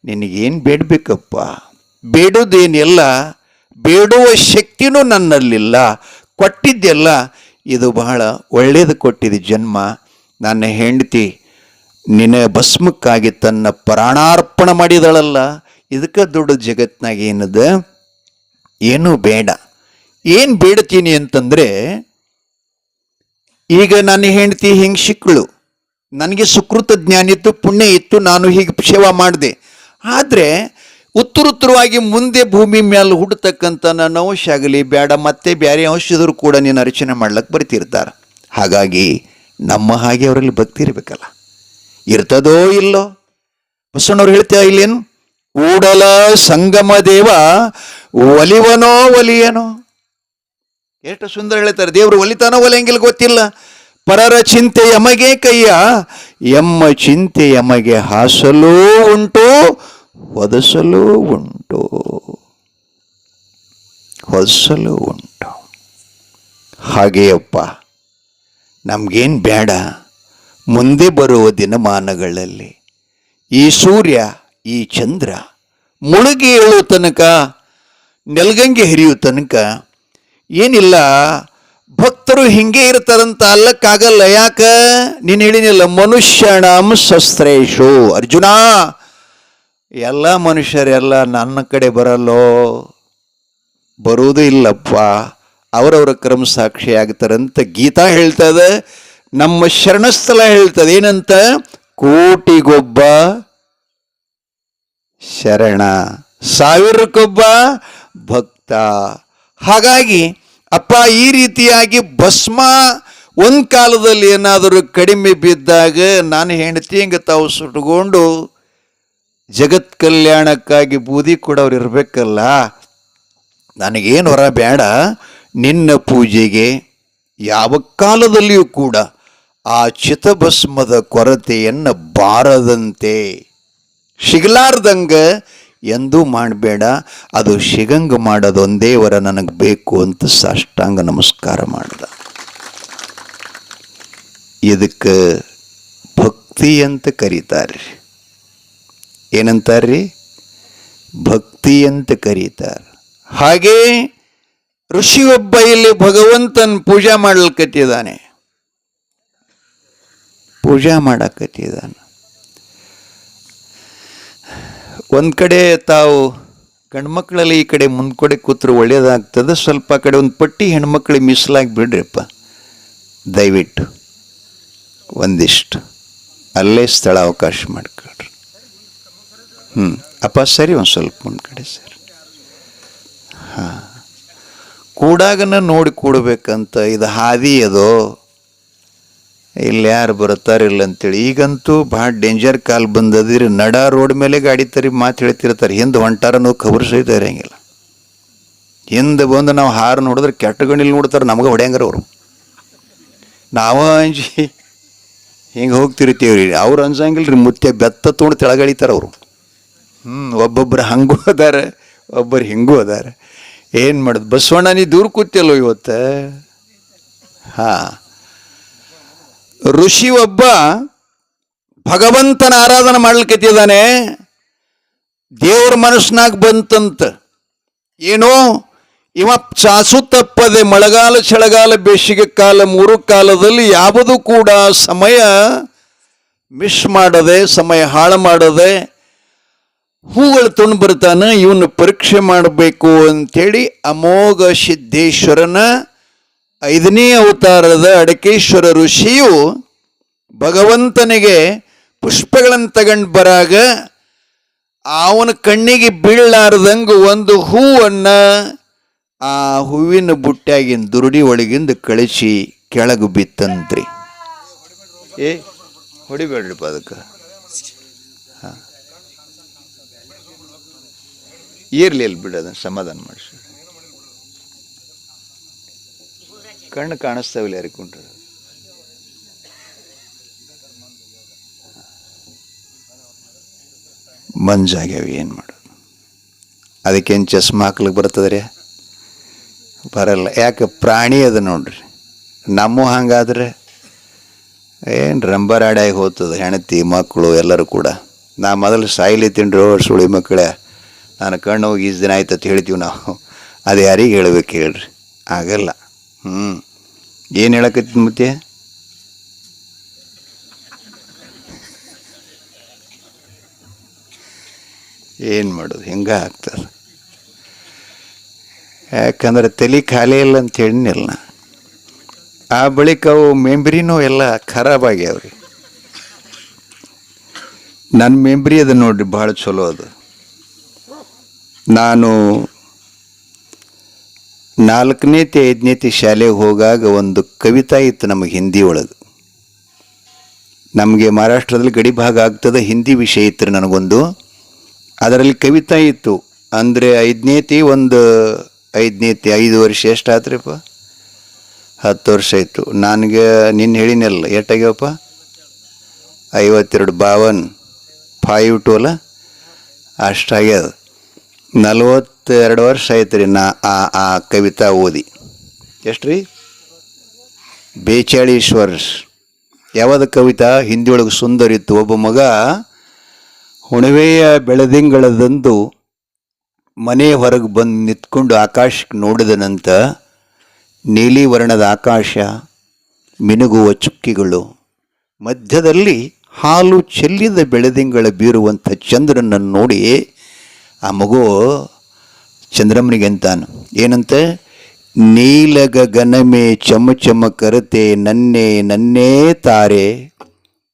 ನಿನಗೇನು ಬೇಡಬೇಕಪ್ಪ? ಬೇಡೋದೇನೆಲ್ಲ, ಬೇಡುವ ಶಕ್ತಿನೂ ನನ್ನಲ್ಲಿಲ್ಲ. ಕೊಟ್ಟಿದ್ದೆಲ್ಲ ಇದು ಬಹಳ ಒಳ್ಳೇದು ಕೊಟ್ಟಿದೆ ಜನ್ಮ. ನನ್ನ ಹೆಂಡತಿ ನಿನ್ನ ಭಸ್ಮಕ್ಕಾಗಿ ತನ್ನ ಪ್ರಾಣಾರ್ಪಣ ಮಾಡಿದಳಲ್ಲ, ಇದಕ್ಕೆ ದೊಡ್ಡ ಜಗತ್ನಾಗ ಏನದ? ಏನೂ ಬೇಡ. ಏನು ಬೇಡ್ತೀನಿ ಅಂತಂದರೆ, ಈಗ ನನ್ನ ಹೆಂಡತಿ ಹಿಂಗೆ ಸಿಕ್ಕಳು, ನನಗೆ ಸುಕೃತ ಜ್ಞಾನ ಇತ್ತು, ಪುಣ್ಯ ಇತ್ತು, ನಾನು ಹೀಗೆ ಸೇವಾ ಮಾಡಿದೆ. ಆದರೆ ಉತ್ತರೋತ್ತರವಾಗಿ ಮುಂದೆ ಭೂಮಿ ಮೇಲೆ ಹುಡ್ತಕ್ಕಂಥ ನನ್ನ ಅಂಶ ಆಗಲಿ ಬೇಡ, ಮತ್ತೆ ಬೇರೆ ಅಂಶದ್ರು ಕೂಡ ನೀನು ಅರ್ಚನೆ ಮಾಡ್ಲಿಕ್ಕೆ ಬರ್ತಿರ್ತಾರೆ. ಹಾಗಾಗಿ ನಮ್ಮ ಹಾಗೆ ಅವರಲ್ಲಿ ಭಕ್ತಿ ಇರಬೇಕಲ್ಲ. ಇರ್ತದೋ ಇಲ್ಲೋ? ಬಸವಣ್ಣವ್ರು ಹೇಳ್ತೀಯ ಇಲ್ಲೇನು? ಕೂಡಲ ಸಂಗಮ ದೇವ ಒಲಿವನೋ ಒಲಿಯನೋ. ಎಷ್ಟು ಸುಂದರ ಹೇಳ್ತಾರೆ. ದೇವರು ಒಲಿತಾನೋ ಒಲಿಯಂಗಿಲ್ಲ ಗೊತ್ತಿಲ್ಲ. ಪರರ ಚಿಂತೆ ಯಮಗೆ ಕಯ್ಯ, ಎಮ್ಮ ಚಿಂತೆ ಯಮಗೆ ಹಾಸಲೂ ಉಂಟು, ಒದಸಲೂ ಉಂಟು, ಹೊದಸಲೂ ಉಂಟು. ಹಾಗೆಯಪ್ಪ, ನಮಗೇನು ಬೇಡ? ಮುಂದೆ ಬರುವ ದಿನಮಾನಗಳಲ್ಲಿ ಈ ಸೂರ್ಯ, ಈ ಚಂದ್ರ ಮುಳುಗಿ ಏಳುವ ತನಕ, ನೆಲಗಂಗೆ ಹರಿಯುವ ತನಕ ಏನಿಲ್ಲ, ಭಕ್ತರು ಹಿಂಗೆ ಇರ್ತಾರಂತ ಅಲ್ಲಕ್ಕಾಗಲ್ಲ. ಯಾಕ? ನೀನು ಹೇಳಿನಿಲ್ಲ, ಮನುಷ್ಯಣಂ ಶಸ್ತ್ರೇಶು. ಅರ್ಜುನ, ಎಲ್ಲ ಮನುಷ್ಯರೆಲ್ಲ ನನ್ನ ಕಡೆ ಬರಲ್ಲೋ, ಬರುವುದೂ ಇಲ್ಲಪ್ಪ. ಅವರವರ ಕರ್ಮ ಸಾಕ್ಷಿ ಆಗ್ತಾರಂತ ಗೀತಾ ಹೇಳ್ತದೆ. ನಮ್ಮ ಶರಣಸ್ಥಳ ಹೇಳ್ತದೆ ಏನಂತ? ಕೋಟಿಗೊಬ್ಬ ಶರಣ, ಸಾವಿರಕ್ಕೊಬ್ಬ ಭಕ್ತ. ಹಾಗಾಗಿ ಅಪ್ಪ, ಈ ರೀತಿಯಾಗಿ ಭಸ್ಮ ಒಂದು ಕಾಲದಲ್ಲಿ ಏನಾದರೂ ಕಡಿಮೆ ಬಿದ್ದಾಗ ನಾನು ಹೆಂಡತಿ ಹಿಂಗೆ ತಾವು ಸುಟ್ಕೊಂಡು ಜಗತ್ ಕಲ್ಯಾಣಕ್ಕಾಗಿ ಬೂದಿ ಕೊಡೋರು ಇರಬೇಕಲ್ಲ. ನನಗೇನು ಹೊರ ಬೇಡ, ನಿನ್ನ ಪೂಜೆಗೆ ಯಾವ ಕಾಲದಲ್ಲಿಯೂ ಕೂಡ ಆ ಚಿತಭಸ್ಮದ ಕೊರತೆಯನ್ನು ಬಾರದಂತೆ, ಸಿಗಲಾರ್ದಂಗೆ ಎಂದೂ ಮಾಡಬೇಡ. ಅದು ಸಿಗಂಗ ಮಾಡೋದೊಂದೇ ವರ ನನಗೆ ಬೇಕು ಅಂತ ಸಾಷ್ಟಾಂಗ ನಮಸ್ಕಾರ ಮಾಡ್ದ. ಇದಕ್ಕೆ ಭಕ್ತಿ ಅಂತ ಕರೀತಾರೆ. ಏನಂತಾರ್ರಿ? ಭಕ್ತಿ ಅಂತ ಕರೀತಾರೆ. ಹಾಗೇ ಋಷಿಯೊಬ್ಬ ಇಲ್ಲಿ ಭಗವಂತನ ಪೂಜಾ ಮಾಡ್ಲಿಕ್ಕತ್ತಿದ್ದಾನೆ, ಪೂಜಾ ಮಾಡಕತ್ತಿದ್ದಾನೆ. ಒಂದು ಕಡೆ ತಾವು ಗಂಡ್ಮಕ್ಳಲ್ಲಿ ಈ ಕಡೆ ಮುಂದ್ಕಡೆ ಕೂತ್ರು ಒಳ್ಳೇದಾಗ್ತದೆ. ಸ್ವಲ್ಪ ಕಡೆ ಒಂದು ಪಟ್ಟಿ ಹೆಣ್ಮಕ್ಳಿಗೆ ಮೀಸಲಾಗಿ ಬಿಡ್ರಿಪ್ಪ ದಯವಿಟ್ಟು. ಒಂದಿಷ್ಟು ಅಲ್ಲೇ ಸ್ಥಳ ಅವಕಾಶ ಮಾಡ್ಕೊಳ್ರಿ. ಅಪ್ಪ ಸರಿ, ಒಂದು ಸ್ವಲ್ಪ ಒಂದು ಕಡೆ ಸರಿ. ಕೂಡಾಗನ ನೋಡಿ ಕೂಡಬೇಕಂತ ಇದು ಹಾದಿ ಅದೋ, ಇಲ್ಲಿ ಯಾರು ಬರುತ್ತಾರಿಲ್ಲ ಅಂತೇಳಿ. ಈಗಂತೂ ಭಾಳ ಡೇಂಜರ್ ಕಾಲ್ ಬಂದದ್ರಿ. ನಡ ರೋಡ್ ಮೇಲೆ ಗಾಡಿ ತರಿ ಮಾತು ಹೇಳ್ತಿರ್ತಾರೆ, ಹಿಂದೆ ಹೊಂಟಾರ ನಾವು ಖಬರ್ ಸಹಿತ ಇರಂಗಿಲ್ಲ. ಹಿಂದೆ ಬಂದು ನಾವು ಹಾರು ನೋಡಿದ್ರೆ ಕೆಟ್ಟ ಗಣಿಲಿ ನೋಡ್ತಾರೆ, ನಮಗೆ ಹೊಡೆಯಂಗಾರ ಅವರು. ನಾವು ಅಂಜಿ ಹಿಂಗೆ ಹೋಗ್ತಿರ್ತೀವ್ರಿ, ಅವ್ರು ಅನ್ಸಂಗಿಲ್ಲ ರೀ. ಮುತ್ತೆ ಬೆತ್ತ ತೊಗೊಂಡು ತೆಳಗಳಿತಾರೆ ಅವರು. ಒಬ್ಬೊಬ್ಬರು ಹಂಗೂ ಅದಾರ, ಒಬ್ಬರು ಹಿಂಗೂ ಅದಾರ. ಏನು ಮಾಡೋದು? ಬಸವಣ್ಣ ನೀ ದೂರ ಕೂತಿಯಲ್ಲೋ ಇವತ್ತು. ಋಷಿ ಒಬ್ಬ ಭಗವಂತನ ಆರಾಧನೆ ಮಾಡ್ಲಿಕ್ಕತ್ತಿದ್ದಾನೆ. ದೇವ್ರ ಮನಸ್ಸಿನಾಗ ಬಂತಂತ ಏನೋ, ಇವ ಚಾಸು ತಪ್ಪದೆ ಮಳೆಗಾಲ, ಚಳಿಗಾಲ, ಬೇಸಿಗೆ ಕಾಲ, ಮೂರು ಕಾಲದಲ್ಲಿ ಯಾವುದೂ ಕೂಡ ಸಮಯ ಮಿಸ್ ಮಾಡದೆ, ಸಮಯ ಹಾಳು ಮಾಡದೆ ಹೂಗಳು ತೊಗೊಂಡು ಬರ್ತಾನೆ. ಇವನು ಪರೀಕ್ಷೆ ಮಾಡಬೇಕು ಅಂಥೇಳಿ ಅಮೋಘ ಸಿದ್ದೇಶ್ವರನ 5ನೇ ಅವತಾರದ ಅಡಕೇಶ್ವರ ಋಷಿಯು ಭಗವಂತನಿಗೆ ಪುಷ್ಪಗಳನ್ನು ತಗೊಂಡು ಬರಾಗ ಅವನ ಕಣ್ಣಿಗೆ ಬೀಳಲಾರ್ದಂಗೆ ಒಂದು ಹೂವನ್ನು ಆ ಹೂವಿನ ಬುಟ್ಟ್ಯಾಗಿನ ದುರುಡಿ ಒಳಗಿಂದ ಕಳಿಸಿ ಕೆಳಗೆ ಬಿತ್ತಂತ್ರಿ. ಹೊಡಿಬೇಡ್ರಿಪ್ಪ ಅದಕ್ಕೆ. ಇರ್ಲಿ ಇಲ್ಲಿ ಬಿಡೋದ ಸಮಾಧಾನ ಮಾಡಿಸಿ. ಕಣ್ಣು ಕಾಣಿಸ್ತಾವಿಲ್ಲ ಯಾರಿಗೆ ಕುಂಟ್ರ ಮಂಜಾಗ್ಯಾವ, ಏನು ಮಾಡೋದು? ಅದಕ್ಕೇನು ಚಸ್ಮಾ ಹಾಕ್ಲಿಕ್ಕೆ ಬರ್ತದ್ರಿ? ಬರಲ್ಲ. ಯಾಕೆ? ಪ್ರಾಣಿ ಅದ ನೋಡ್ರಿ. ನಮ್ಮ ಹಂಗಾದ್ರೆ ಏನು ರಂಬರಾಡಾಗಿ ಹೋಗ್ತದೆ, ಹೆಂಡತಿ ಮಕ್ಕಳು ಎಲ್ಲರೂ ಕೂಡ. ನಾ ಮೊದಲು ಸಾಯ್ಲಿ ತಿಂಡ್ರು ಸುಳಿ ಮಕ್ಕಳೇ, ನಾನು ಕಣ್ಣು ಹೋಗಿ ಇಷ್ಟು ದಿನ ಆಯ್ತು ಅಂತ ಹೇಳ್ತೀವಿ ನಾವು. ಅದು ಯಾರಿಗೆ ಹೇಳ್ಬೇಕು ಹೇಳ್ರಿ? ಆಗಲ್ಲ. ಏನು ಹೇಳಕತ್ತಿ ಮತ್ತೆ? ಏನು ಮಾಡೋದು? ಹಿಂಗೆ ಆಗ್ತದೆ. ಯಾಕಂದ್ರೆ ತಲೆ ಖಾಲಿ ಇಲ್ಲ ಅಂತ ಹೇಳಿನಿಲ್ಲ. ಆ ಬಳಿಕ ಅವು ಮೆಂಬ್ರಿನೂ ಎಲ್ಲ ಖರಾಬ್ ಆಗ್ಯಾವ್ರಿ. ನನ್ನ ಮೆಂಬ್ರಿ ಅದು ನೋಡ್ರಿ, ಭಾಳ ಚಲೋ ಅದು. ನಾನು 4ನೇತಿ 5ನೇತಿ ಶಾಲೆಗೆ ಹೋಗಾಗ ಒಂದು ಕವಿತಾ ಇತ್ತು ನಮಗೆ ಹಿಂದಿ ಒಳಗೆ. ನಮಗೆ ಮಹಾರಾಷ್ಟ್ರದಲ್ಲಿ ಗಡಿ ಭಾಗ ಆಗ್ತದೆ, ಹಿಂದಿ ವಿಷಯ ಇತ್ತು ನನಗೊಂದು. ಅದರಲ್ಲಿ ಕವಿತಾ ಇತ್ತು. ಅಂದರೆ 5ನೇತಿ 5 ವರ್ಷ ಎಷ್ಟಾತ್ರಿಪ್ಪ? 10 ವರ್ಷ ಆಯಿತು. ನನಗೆ ನಿನ್ನ ಹೇಳಿನಲ್ಲ, ಎಷ್ಟಾಗ್ಯಾವಪ್ಪ? 52 52 5 ಅಲ್ಲ, ಅಷ್ಟಾಗ್ಯದ. 42 ವರ್ಷ ಆಯ್ತು ರೀ ನಾ ಆ ಕವಿತಾ ಓದಿ. ಎಷ್ಟು ರೀ? 42 ವರ್ಷ. ಯಾವ್ದು ಕವಿತಾ? ಹಿಂದಿ ಒಳಗೆ ಸುಂದರ ಇತ್ತು. ಒಬ್ಬ ಮಗ ಹುಣವೆಯ ಬೆಳದಿಂಗಳದಂದು ಮನೆ ಹೊರಗೆ ಬಂದು ನಿಂತ್ಕೊಂಡು ಆಕಾಶಕ್ಕೆ ನೋಡಿದ ನಂತರ ನೀಲಿ ವರ್ಣದ ಆಕಾಶ, ಮಿನುಗುವ ಚುಕ್ಕಿಗಳು, ಮಧ್ಯದಲ್ಲಿ ಹಾಲು ಚೆಲ್ಲಿದ ಬೆಳದಿಂಗಳ ಬೀರುವಂಥ ಚಂದ್ರನನ್ನು ನೋಡಿ ಆ ಮಗು ಚಂದ್ರಮ್ಮನಿಗೆ ಅಂತಾನು ಏನಂತ? ನೀಲ ಗಗನಮೇ ಚಮ ಚಮ ಕರತೆ ನನ್ನೇ ನನ್ನೇ ತಾರೆ,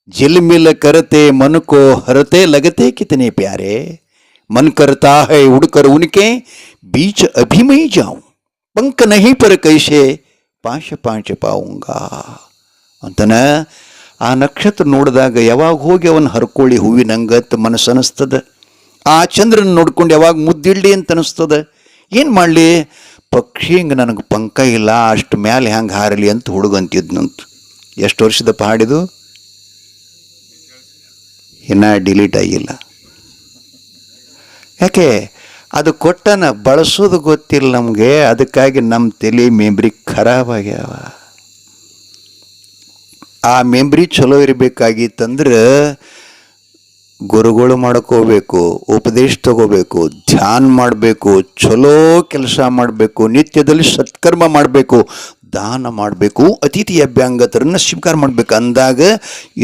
झिलमिल करते मन को हरते लगते कितने प्यारे, मन करता है उड़कर उनके बीच अभी मैं जाऊं, पंख नहीं पर कैसे पांच पांच पाऊंगा ಅಂತನ. ಆ ನಕ್ಷತ್ರ ನೋಡಿದಾಗ ಯಾವಾಗ ಹೋಗಿ ಅವನು ಹರ್ಕೊಳ್ಳಿ ಹೂವಿನಂಗತ್ ಮನಸ್ಸು ಅನಿಸ್ತದ. ಆ ಚಂದ್ರನ ನೋಡ್ಕೊಂಡು ಯಾವಾಗ ಮುದ್ದಿಡ್ಲಿ ಅಂತ ಅನಿಸ್ತದ. ಏನು ಮಾಡಲಿ? ಪಕ್ಷಿ ಹಿಂಗೆ ನನಗೆ ಪಂಕ ಇಲ್ಲ, ಅಷ್ಟು ಮ್ಯಾಲೆ ಹ್ಯಾಂಗೆ ಹಾರಲಿ ಅಂತ ಹುಡುಗಂತಿದ್ನಂತ. ಎಷ್ಟು ವರ್ಷದ ಹಾಡಿದು? ಇನ್ನೂ ಡಿಲೀಟ್ ಆಗಿಲ್ಲ. ಯಾಕೆ? ಅದು ಕೊಟ್ಟನ ಬಳಸೋದು ಗೊತ್ತಿಲ್ಲ ನಮಗೆ. ಅದಕ್ಕಾಗಿ ನಮ್ಮ ತಲೆ ಮೆಮ್ರಿ ಖರಾಬ್ ಆಗ್ಯಾವ. ಆ ಮೆಮ್ರಿ ಚಲೋ ಇರಬೇಕಾಗಿತ್ತಂದ್ರೆ ಗುರುಗಳು ಮಾಡ್ಕೋಬೇಕು, ಉಪದೇಶ ತಗೋಬೇಕು, ಧ್ಯಾನ ಮಾಡಬೇಕು, ಚಲೋ ಕೆಲಸ ಮಾಡಬೇಕು, ನಿತ್ಯದಲ್ಲಿ ಸತ್ಕರ್ಮ ಮಾಡಬೇಕು, ದಾನ ಮಾಡಬೇಕು, ಅತಿಥಿ ಅಭ್ಯಾಂಗತರನ್ನು ಸ್ವೀಕಾರ ಮಾಡಬೇಕು. ಅಂದಾಗ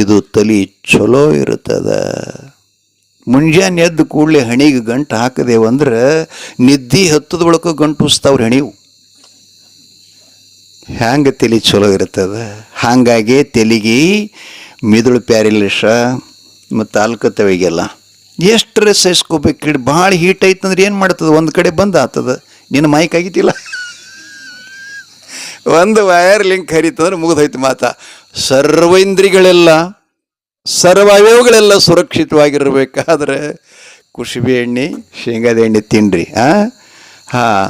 ಇದು ತಲೆ ಚಲೋ ಇರುತ್ತದೆ. ಮುಂಜಾನೆ ಎದ್ದು ಕೂಡಲೇ ಹಣಿಗೆ ಗಂಟು ಹಾಕದೇವಂದ್ರೆ ನಿದ್ದೆ ಹತ್ತದ ಒಳಗೆ ಗಂಟು ಉಸ್ತಾವ್ರಿ ಹಣಿವು. ಹ್ಯಾಂಗೆ ತಲೆ ಚಲೋ ಇರ್ತದೆ. ಹಾಗಾಗಿ ತೆಲಿಗೆ ಮಿದುಳು ಪ್ಯಾರಿಲಿಶ ಮತ್ತು ಅಲ್ಕತ್ತವಿಗೆಲ್ಲ ಎಷ್ಟರ ಸಹಿಸ್ಕೋಬೇಕು ಹೇಳಿ. ಭಾಳ ಹೀಟ್ ಐತಂದ್ರೆ ಏನು ಮಾಡ್ತದೆ? ಒಂದು ಕಡೆ ಬಂದು ಆಗ್ತದೆ. ನಿನ್ನ ಮೈಕ್ ಆಗಿತ್ತಿಲ್ಲ, ಒಂದು ವಯರ್ ಲಿಂಕ್ ಹರಿತಂದ್ರೆ ಮುಗಿದೋಯ್ತು ಮಾತಾ. ಸರ್ವೇಂದ್ರಿಗಳೆಲ್ಲ ಸರ್ವಯವಗಳೆಲ್ಲ ಸುರಕ್ಷಿತವಾಗಿರಬೇಕಾದ್ರೆ ಕುಸುಬೆ ಎಣ್ಣೆ ಶೇಂಗಾದ ಎಣ್ಣೆ ತಿನ್ನಿರಿ. ಹಾಂ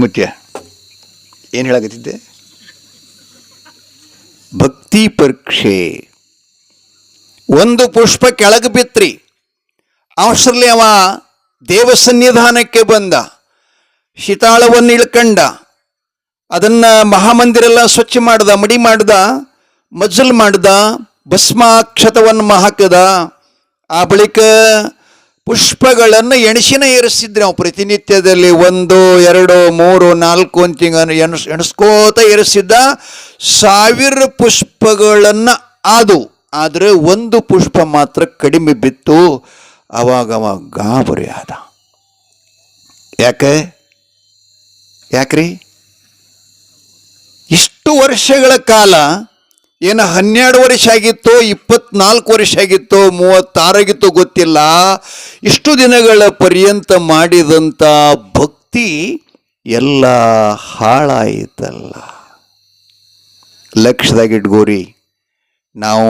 ಮುಖ್ಯ. ಏನು ಹೇಳಕತ್ತಿದ್ದೆ? ಭಕ್ತಿ ಪರೀಕ್ಷೆ. ಒಂದು ಪುಷ್ಪ ಕೆಳಗೆ ಬಿತ್ರಿ, ಅವಸರಲಿ ಅವ ದೇವ ಸನ್ನಿಧಾನಕ್ಕೆ ಬಂದ, ಶಿತಾಳವನ್ನು ಇಳ್ಕಂಡ, ಅದನ್ನು ಮಹಾಮಂದಿರೆಲ್ಲ ಸ್ವಚ್ಛ ಮಾಡ್ದ, ಮಡಿ ಮಾಡ್ದ, ಮಜ್ಜಲ್ ಮಾಡ್ದ, ಭಸ್ಮಾಕ್ಷತವನ್ನು ಹಾಕದ. ಆ ಬಳಿಕ ಪುಷ್ಪಗಳನ್ನು ಎಣಸಿನ ಏರಿಸಿದ್ರೆ ನಾವು ಪ್ರತಿನಿತ್ಯದಲ್ಲಿ 1 2 3 4 ಅಂತ ಎಣಿಸ್ಕೋತ ಏರಿಸಿದ್ದ. 1000 ಪುಷ್ಪಗಳನ್ನು ಆದರೆ ಒಂದು ಪುಷ್ಪ ಮಾತ್ರ ಕಡಿಮೆ ಬಿತ್ತು. ಅವಾಗ ಗಾಬರಿ ಆದ. ಯಾಕ್ರಿ? ಇಷ್ಟು ವರ್ಷಗಳ ಕಾಲ ಏನು 12 ವರ್ಷ ಆಗಿತ್ತೋ, 24 ವರ್ಷ ಆಗಿತ್ತೋ, 36 ಆಗಿತ್ತೋ ಗೊತ್ತಿಲ್ಲ, ಇಷ್ಟು ದಿನಗಳ ಪರ್ಯಂತ ಮಾಡಿದಂಥ ಭಕ್ತಿ ಎಲ್ಲ ಹಾಳಾಯಿತಲ್ಲ. ಲಕ್ಷದಾಗಿಟ್ಗೋರಿ. ನಾವು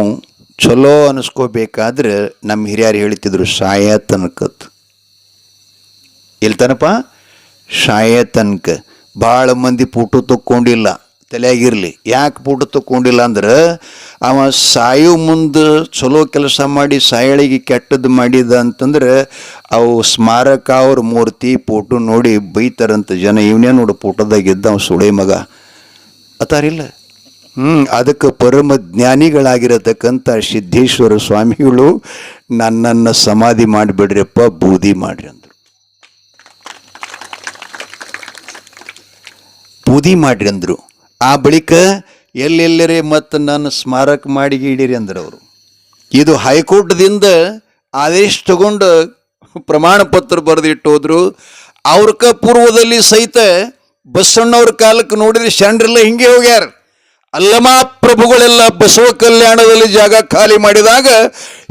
ಚಲೋ ಅನಿಸ್ಕೋಬೇಕಾದ್ರೆ ನಮ್ಮ ಹಿರಿಯರು ಹೇಳ್ತಿದ್ರು ಸಾಯ ತನಕತ್ತು. ಎಲ್ತನಪ್ಪ ಸಾಯ ತನಕ. ಭಾಳ ಮಂದಿ ಫೋಟೋ ತಕ್ಕೊಂಡಿಲ್ಲ, ತಲೆಯಾಗಿರಲಿ. ಯಾಕೆ ಫೋಟೋ ತಕ್ಕೊಂಡಿಲ್ಲ ಅಂದ್ರೆ ಅವ ಸಾಯೋ ಮುಂದೆ ಚಲೋ ಕೆಲಸ ಮಾಡಿ ಸಾಯಳಿಗೆ ಕೆಟ್ಟದ್ದು ಮಾಡಿದ ಅಂತಂದ್ರೆ ಅವು ಸ್ಮಾರಕ ಅವ್ರ ಮೂರ್ತಿ ಫೋಟೋ ನೋಡಿ ಬೈತಾರಂತ ಜನ. ಇವನೇ ನೋಡು ಫೋಟೋದಾಗ ಇದ್ದ ಅವ ಸುಳೆ ಮಗ ಅತಾರಿಲ್ಲ. ಅದಕ್ಕೆ ಪರಮ ಜ್ಞಾನಿಗಳಾಗಿರತಕ್ಕಂಥ ಸಿದ್ದೇಶ್ವರ ಸ್ವಾಮಿಗಳು ನನ್ನನ್ನು ಸಮಾಧಿ ಮಾಡಿಬಿಡ್ರಿಪ್ಪ, ಬೂದಿ ಮಾಡ್ರಿ ಅಂದರು. ಬೂದಿ ಮಾಡ್ರಿ ಅಂದರು. ಆ ಬಳಿಕ ಎಲ್ಲೆಲ್ಲರೇ ಮತ್ತು ನನ್ನ ಸ್ಮಾರಕ ಮಾಡಿ ಇಡೀರಿ ಅಂದರು ಅವರು. ಇದು ಹೈಕೋರ್ಟ್ದಿಂದ ಆದೇಶ ತಗೊಂಡು ಪ್ರಮಾಣ ಪತ್ರ ಬರೆದಿಟ್ಟು ಹೋದ್ರು. ಅವ್ರಕ ಪೂರ್ವದಲ್ಲಿ ಸಹಿತ ಬಸವಣ್ಣವ್ರ ಕಾಲಕ್ಕೆ ನೋಡಿದ್ರೆ ಶರಣರೆಲ್ಲ ಹಿಂಗೆ ಹೋಗ್ಯಾರ. ಅಲ್ಲಮ ಪ್ರಭುಗಳೆಲ್ಲ ಬಸವ ಕಲ್ಯಾಣದಲ್ಲಿ ಜಾಗ ಖಾಲಿ ಮಾಡಿದಾಗ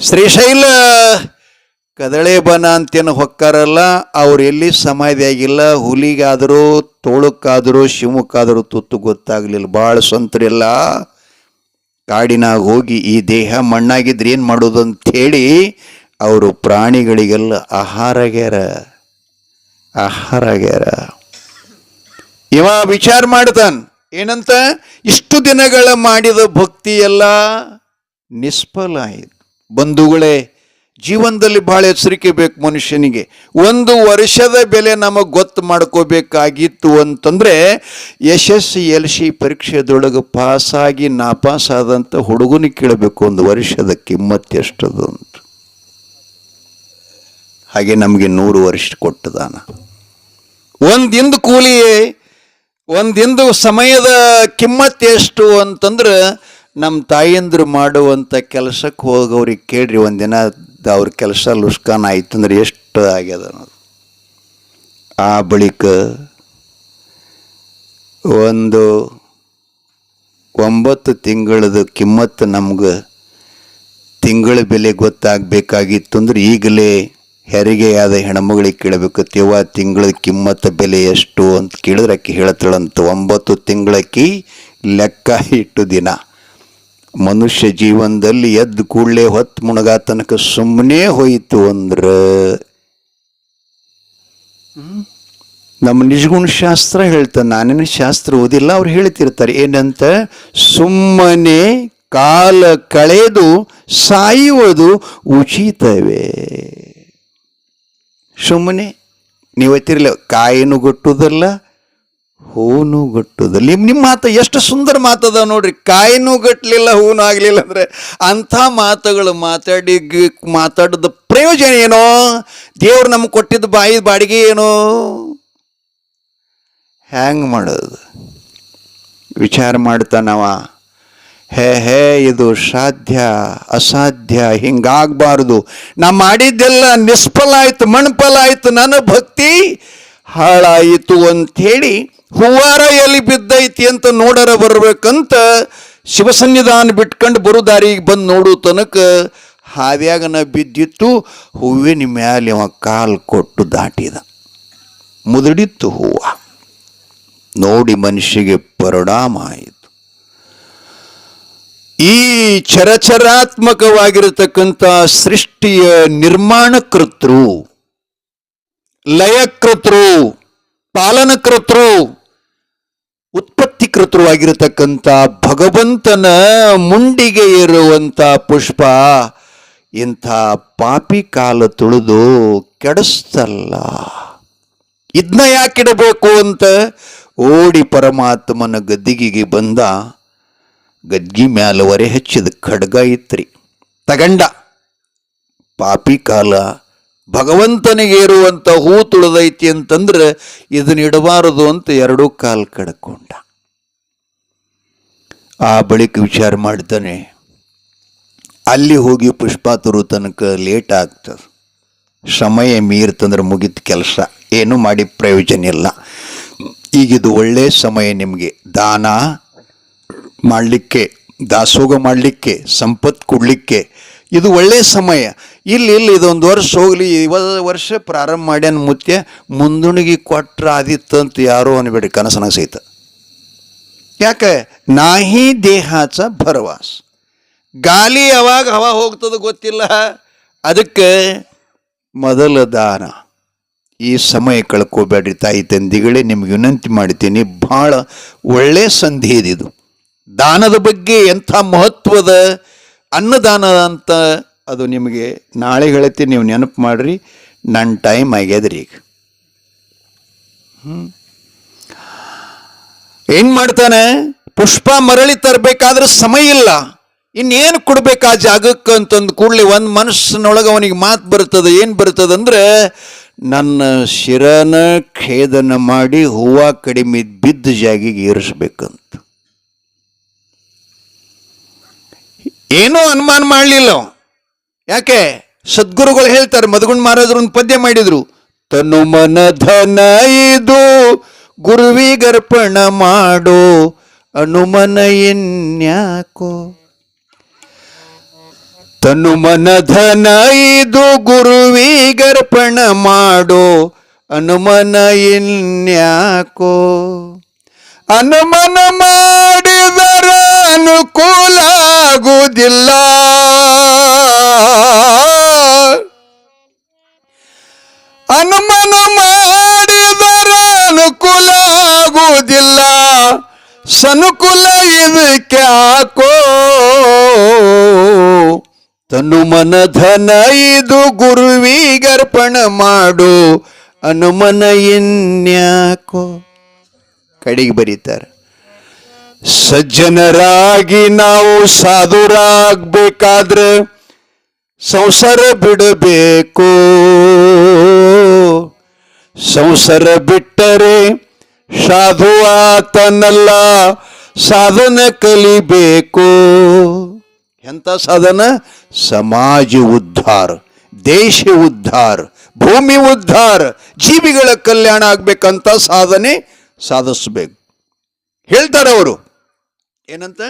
ಶ್ರೀಶೈಲ ಕದಳೆ ಬನ ಅಂತೇನು ಹೊಕ್ಕಾರಲ್ಲ, ಅವ್ರು ಎಲ್ಲಿ ಸಮಾಧಿ ಆಗಿಲ್ಲ. ಹುಲಿಗಾದರೂ ತೋಳಕ್ಕಾದರೂ ಶಿವಕ್ಕಾದರೂ ತುತ್ತು ಗೊತ್ತಾಗಲಿಲ್ಲ. ಭಾಳ ಸ್ವಂತರೆಲ್ಲ ಕಾಡಿನಾಗ ಹೋಗಿ ಈ ದೇಹ ಮಣ್ಣಾಗಿದ್ರೆ ಏನು ಮಾಡೋದು ಅಂಥೇಳಿ ಅವರು ಪ್ರಾಣಿಗಳಿಗೆಲ್ಲ ಆಹಾರಾಗ್ಯಾರ. ಇವ ವಿಚಾರ ಮಾಡ್ತಾನ ಏನಂತ, ಇಷ್ಟು ದಿನಗಳ ಮಾಡಿದ ಭಕ್ತಿ ಎಲ್ಲ ನಿಷ್ಫಲ ಆಯಿತು. ಬಂಧುಗಳೇ, ಜೀವನದಲ್ಲಿ ಭಾಳ ಎಚ್ಚರಿಕೆ ಬೇಕು ಮನುಷ್ಯನಿಗೆ. 1 ವರ್ಷದ ಬೆಲೆ ನಮಗೆ ಗೊತ್ತು ಮಾಡ್ಕೋಬೇಕಾಗಿತ್ತು ಅಂತಂದರೆ SSLC ಪರೀಕ್ಷೆದೊಳಗೆ ಪಾಸಾಗಿ ನಾಪಾಸಾದಂಥ ಹುಡುಗನಿಗೆ ಕೇಳಬೇಕು 1 ವರ್ಷದ ಕಿಮ್ಮತ್ತು ಎಷ್ಟದು ಅಂತ. ಹಾಗೆ ನಮಗೆ 100 ವರ್ಷ ಕೊಟ್ಟದಾನ. ಒಂದಿಂದು ಕೂಲಿ, ಒಂದಿಂದು ಸಮಯದ ಕಿಮ್ಮತ್ತು ಎಷ್ಟು ಅಂತಂದ್ರೆ ನಮ್ಮ ತಾಯಂದ್ರು ಮಾಡುವಂಥ ಕೆಲಸಕ್ಕೆ ಹೋಗೋರಿಗೆ ಕೇಳ್ರಿ, ಒಂದಿನ ಅವ್ರ ಕೆಲಸ ಲುಸ್ಕಾನ್ ಆಯ್ತಂದ್ರೆ ಎಷ್ಟು ಆಗ್ಯದ ಅನ್ನೋದು. ಆ ಬಳಿಕ 9 ತಿಂಗಳದ ಕಿಮ್ಮತ್ತು ನಮ್ಗೆ ತಿಂಗಳ ಬೆಲೆ ಗೊತ್ತಾಗಬೇಕಾಗಿತ್ತು ಅಂದ್ರೆ ಈಗಲೇ ಹೆರಿಗೆಯಾದ ಹೆಣ್ಮಗಳಿಗೆ ಕೇಳಬೇಕು, ತೇವ ತಿಂಗಳ ಕಿಮ್ಮತ್ತ ಬೆಲೆ ಎಷ್ಟು ಅಂತ ಕೇಳಿದ್ರೆ ಆಕೆ ಹೇಳ್ತಾಳಂತ 9 ತಿಂಗಳಕ್ಕಿ ಲೆಕ್ಕ ಇಟ್ಟು ದಿನ. ಮನುಷ್ಯ ಜೀವನದಲ್ಲಿ ಎದ್ದು ಕೂಡಲೇ ಹೊತ್ತು ಮುಣಗ ತನಕ ಸುಮ್ಮನೆ ಹೋಯಿತು ಅಂದ್ರೆ ನಮ್ಮ ನಿಜಗುಣ ಶಾಸ್ತ್ರ ಹೇಳ್ತಾನೆ. ನಾನೇನು ಶಾಸ್ತ್ರ ಓದಿಲ್ಲ, ಅವ್ರು ಹೇಳ್ತಿರ್ತಾರೆ ಏನಂತ, ಸುಮ್ಮನೆ ಕಾಲ ಕಳೆದು ಸಾಯುವುದು ಉಚಿತವೇ. ಸುಮ್ಮನೆ ನೀವು ಎತ್ತಿರಲಿಲ್ಲ, ಕಾಯಿನೂ ಗಟ್ಟುವುದಲ್ಲ, ಹೂನು ಗಟ್ಟುವುದಲ್ಲ. ನಿಮ್ಮ ಮಾತು ಎಷ್ಟು ಸುಂದರ ಮಾತದ ನೋಡ್ರಿ. ಕಾಯಿನೂ ಗಟ್ಟಲಿಲ್ಲ, ಹೂನು ಆಗಲಿಲ್ಲ ಅಂದರೆ ಅಂಥ ಮಾತುಗಳು ಮಾತಾಡೋದ ಪ್ರಯೋಜನ ಏನೋ? ದೇವ್ರು ನಮ್ಗೆ ಕೊಟ್ಟಿದ್ದ ಬಾಡಿಗೆ ಏನೋ? ಹ್ಯಾಂಗೆ ಮಾಡೋದು ವಿಚಾರ ಮಾಡ್ತಾನವ. ಹೇ ಇದು ಸಾಧ್ಯ ಅಸಾಧ್ಯ, ಹಿಂಗಾಗಬಾರ್ದು. ನಾ ಮಾಡಿದ್ದೆಲ್ಲ ನಿಷ್ಫಲ ಆಯ್ತು, ಮಣ್ಫಲ ಆಯ್ತು, ನನ್ನ ಭಕ್ತಿ ಹಾಳಾಯಿತು ಅಂಥೇಳಿ ಹೂವಾರ ಎಲ್ಲಿ ಬಿದ್ದೈತಿ ಅಂತ ನೋಡರ ಬರ್ಬೇಕಂತ ಶಿವಸನ್ನಿಧಾನ ಬಿಟ್ಕೊಂಡು ಬರೋ ದಾರಿಗೆ ಬಂದು ನೋಡು ತನಕ ಹಾವ್ಯಾಗನ ಬಿದ್ದಿತ್ತು. ಹೂವಿನ ಮ್ಯಾಲೆ ಅವ ಕಾಲು ಕೊಟ್ಟು ದಾಟಿದ, ಮುದುಡಿತ್ತು ಹೂವ. ನೋಡಿ ಮನುಷ್ಯಗೆ ಪರಿಣಾಮ ಆಯಿತು. ಈ ಚರಚರಾತ್ಮಕವಾಗಿರತಕ್ಕಂಥ ಸೃಷ್ಟಿಯ ನಿರ್ಮಾಣಕರ್ತೃ, ಲಯಕರ್ತೃ, ಪಾಲನಕರ್ತೃ, ಉತ್ಪತ್ತಿಕರ್ತೃವಾಗಿರತಕ್ಕಂಥ ಭಗವಂತನ ಮುಂಡಿಗೆ ಇರುವಂಥ ಪುಷ್ಪ ಇಂಥ ಪಾಪಿ ಕಾಲ ತುಳಿದು ಕೆಡಿಸ್ತಲ್ಲ. ಇದನ್ನ ಯಾಕಿಡಬೇಕು ಅಂತ ಓಡಿ ಪರಮಾತ್ಮನ ಗದ್ದಿಗೆಗೆ ಬಂದ. ಗದ್ಗಿ ಮ್ಯಾಲ ಒರೆ ಹಚ್ಚಿದ ಖಡ್ಗ ಇತ್ರಿ, ತಗಂಡ. ಪಾಪಿ ಕಾಲ ಭಗವಂತನಿಗೆ ಇರುವಂಥ ಹೂ ತುಳಿದೈತಿ ಅಂತಂದ್ರೆ ಇದನ್ನ ಇಡಬಾರದು ಅಂತ 2 ಕಾಲು ಕಡ್ಕೊಂಡ. ಆ ಬಳಿಕ ವಿಚಾರ ಮಾಡ್ತಾನೆ, ಅಲ್ಲಿ ಹೋಗಿ ಪುಷ್ಪ ತರೋ ತನಕ ಲೇಟ್ ಆಗ್ತದೆ, ಸಮಯ ಮೀರ್ತಂದ್ರೆ ಮುಗಿದ ಕೆಲಸ, ಏನು ಮಾಡಿ ಪ್ರಯೋಜನ ಇಲ್ಲ. ಈಗಿದು ಒಳ್ಳೆಯ ಸಮಯ ನಿಮಗೆ ದಾನ ಮಾಡಲಿಕ್ಕೆ, ದಾಸೋಗ ಮಾಡಲಿಕ್ಕೆ, ಸಂಪತ್ತು ಕೊಡಲಿಕ್ಕೆ ಇದು ಒಳ್ಳೆಯ ಸಮಯ. ಇಲ್ಲಿ ಇದೊಂದು ವರ್ಷ ಹೋಗಲಿ, ವರ್ಷ ಪ್ರಾರಂಭ ಮಾಡ್ಯಾನ ಮುತ್ಯ, ಮುಂದುಣಿಗೆ ಕೊಟ್ರ ಆದಿತ್ತಂತ ಯಾರೋ ಅನ್ಬೇಡಿ ಕನಸನ ಸಹಿತ. ಯಾಕೆ? ನಾಹಿ ದೇಹಾಚ ಭರವಾಸ್, ಗಾಲಿ ಯಾವಾಗ ಹವಾ ಹೋಗ್ತದ ಗೊತ್ತಿಲ್ಲ. ಅದಕ್ಕೆ ಮೊದಲ ದಾನ ಈ ಸಮಯ ಕಳ್ಕೋಬೇಡ್ರಿ ತಾಯಿ ತಂದೆಗಳೇ, ನಿಮ್ಗೆ ವಿನಂತಿ ಮಾಡ್ತೀನಿ. ಭಾಳ ಒಳ್ಳೆ ಸಂಧಿ ಇದಿದು. ದಾನದ ಬಗ್ಗೆ ಎಂಥ ಮಹತ್ವದ ಅನ್ನದಾನ ಅಂತ ಅದು ನಿಮಗೆ ನಾಳೆ ಹೇಳ್ತೀನಿ, ನೀವು ನೆನಪು ಮಾಡಿರಿ. ನನ್ನ ಟೈಮ್ ಆಗ್ಯದ್ರಿ ಈಗ. ಏನು ಮಾಡ್ತಾನೆ, ಪುಷ್ಪ ಮರಳಿ ತರಬೇಕಾದ್ರೆ ಸಮಯ ಇಲ್ಲ, ಇನ್ನೇನು ಕೊಡ್ಬೇಕು ಆ ಜಾಗಕ್ಕೆ ಅಂತಂದು ಕೂಡಲೇ ಒಂದು ಮನಸ್ಸಿನೊಳಗೆ ಅವನಿಗೆ ಮಾತು ಬರ್ತದೆ. ಏನು ಬರ್ತದಂದ್ರೆ, ನನ್ನ ಶಿರನ ಖೇದನ ಮಾಡಿ ಹೂವು ಕಡಿಮೆ ಬಿದ್ದ ಜಾಗಿಗೆ ಏರಿಸ್ಬೇಕಂತ. ಏನೂ ಅನುಮಾನ ಮಾಡಲಿಲ್ಲ. ಯಾಕೆ? ಸದ್ಗುರುಗಳು ಹೇಳ್ತಾರೆ, ಮಧುಗುಂಡ ಮಹಾರಾಜರು ಒಂದು ಪದ್ಯ ಮಾಡಿದ್ರು, ತನು ಮನ ಧನ ಇದು ಗುರುವಿಗರ್ಪಣ ಮಾಡೋ ಅನುಮನ ಎನ್ಯಾಕೋ. ತನು ಮನ ಧನ ಇದು ಗುರುವಿಗರ್ಪಣ ಮಾಡೋ ಅನುಮನ ಎನ್ಯಾಕೋ. ಅನುಮನ ಮಾಡಿದರ ಅನುಕೂಲ ಆಗುವುದಿಲ್ಲ, ಅನುಮನ ಮಾಡಿದರ ಅನುಕೂಲ ಆಗುವುದಿಲ್ಲ, ಸನುಕೂಲ ಇದಕ್ಕೆ ಹಾಕೋ. ತನು ಮನ ಧನ ಇದು ಗುರುವಿಗರ್ಪಣ ಮಾಡು ಅನುಮನ ಎನ್ಯಾಕೋ. ಕಡೆಗೆ ಬರೀತಾರೆ, ಸಜ್ಜನರಾಗಿ ನಾವು ಸಾಧುರಾಗಬೇಕಾದ್ರೆ ಸಂಸಾರ ಬಿಡಬೇಕು, ಸಂಸಾರ ಬಿಟ್ಟರೆ ಸಾಧು ಆತನಲ್ಲ, ಸಾಧನ ಕಲಿಬೇಕು. ಎಂಥ ಸಾಧನ? ಸಮಾಜ ಉದ್ಧಾರ, ದೇಶ ಉದ್ಧಾರ, ಭೂಮಿ ಉದ್ಧಾರ, ಜೀವಿಗಳ ಕಲ್ಯಾಣ ಆಗ್ಬೇಕಂತ ಸಾಧನೆ ಸಾಧಿಸ್ಬೇಕು. ಹೇಳ್ತಾರೆ ಅವರು ಏನಂತ,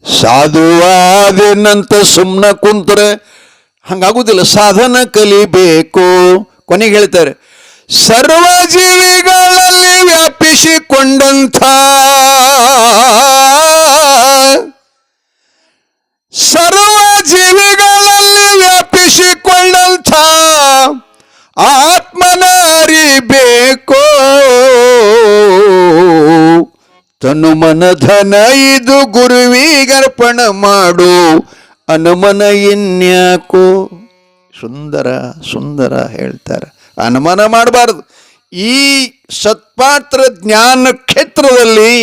ಸಾಧುವಾದೇನಂತ ಸುಮ್ಮನೆ ಕುಂತ್ರೆ ಹಂಗಾಗುದಿಲ್ಲ, ಸಾಧನ ಕಲಿಬೇಕು. ಕೊನೆಗೆ ಹೇಳ್ತಾರೆ, ಸರ್ವ ಜೀವಿಗಳಲ್ಲಿ ವ್ಯಾಪಿಸಿಕೊಂಡಂಥ, ಸರ್ವ ಜೀವಿಗಳಲ್ಲಿ ವ್ಯಾಪಿಸಿಕೊಂಡಂಥ ಆತ್ಮನ ಅರಿಬೇಕು. ತನು ಮನ ಧನ ಇದು ಗುರುವಿಗರ್ಪಣ ಮಾಡು ಅನುಮನ ಎನ್ಯಾಕೋ. ಸುಂದರ ಸುಂದರ ಹೇಳ್ತಾರೆ. ಅನುಮಾನ ಮಾಡಬಾರ್ದು. ಈ ಸತ್ಪಾತ್ರ ಜ್ಞಾನ ಕ್ಷೇತ್ರದಲ್ಲಿ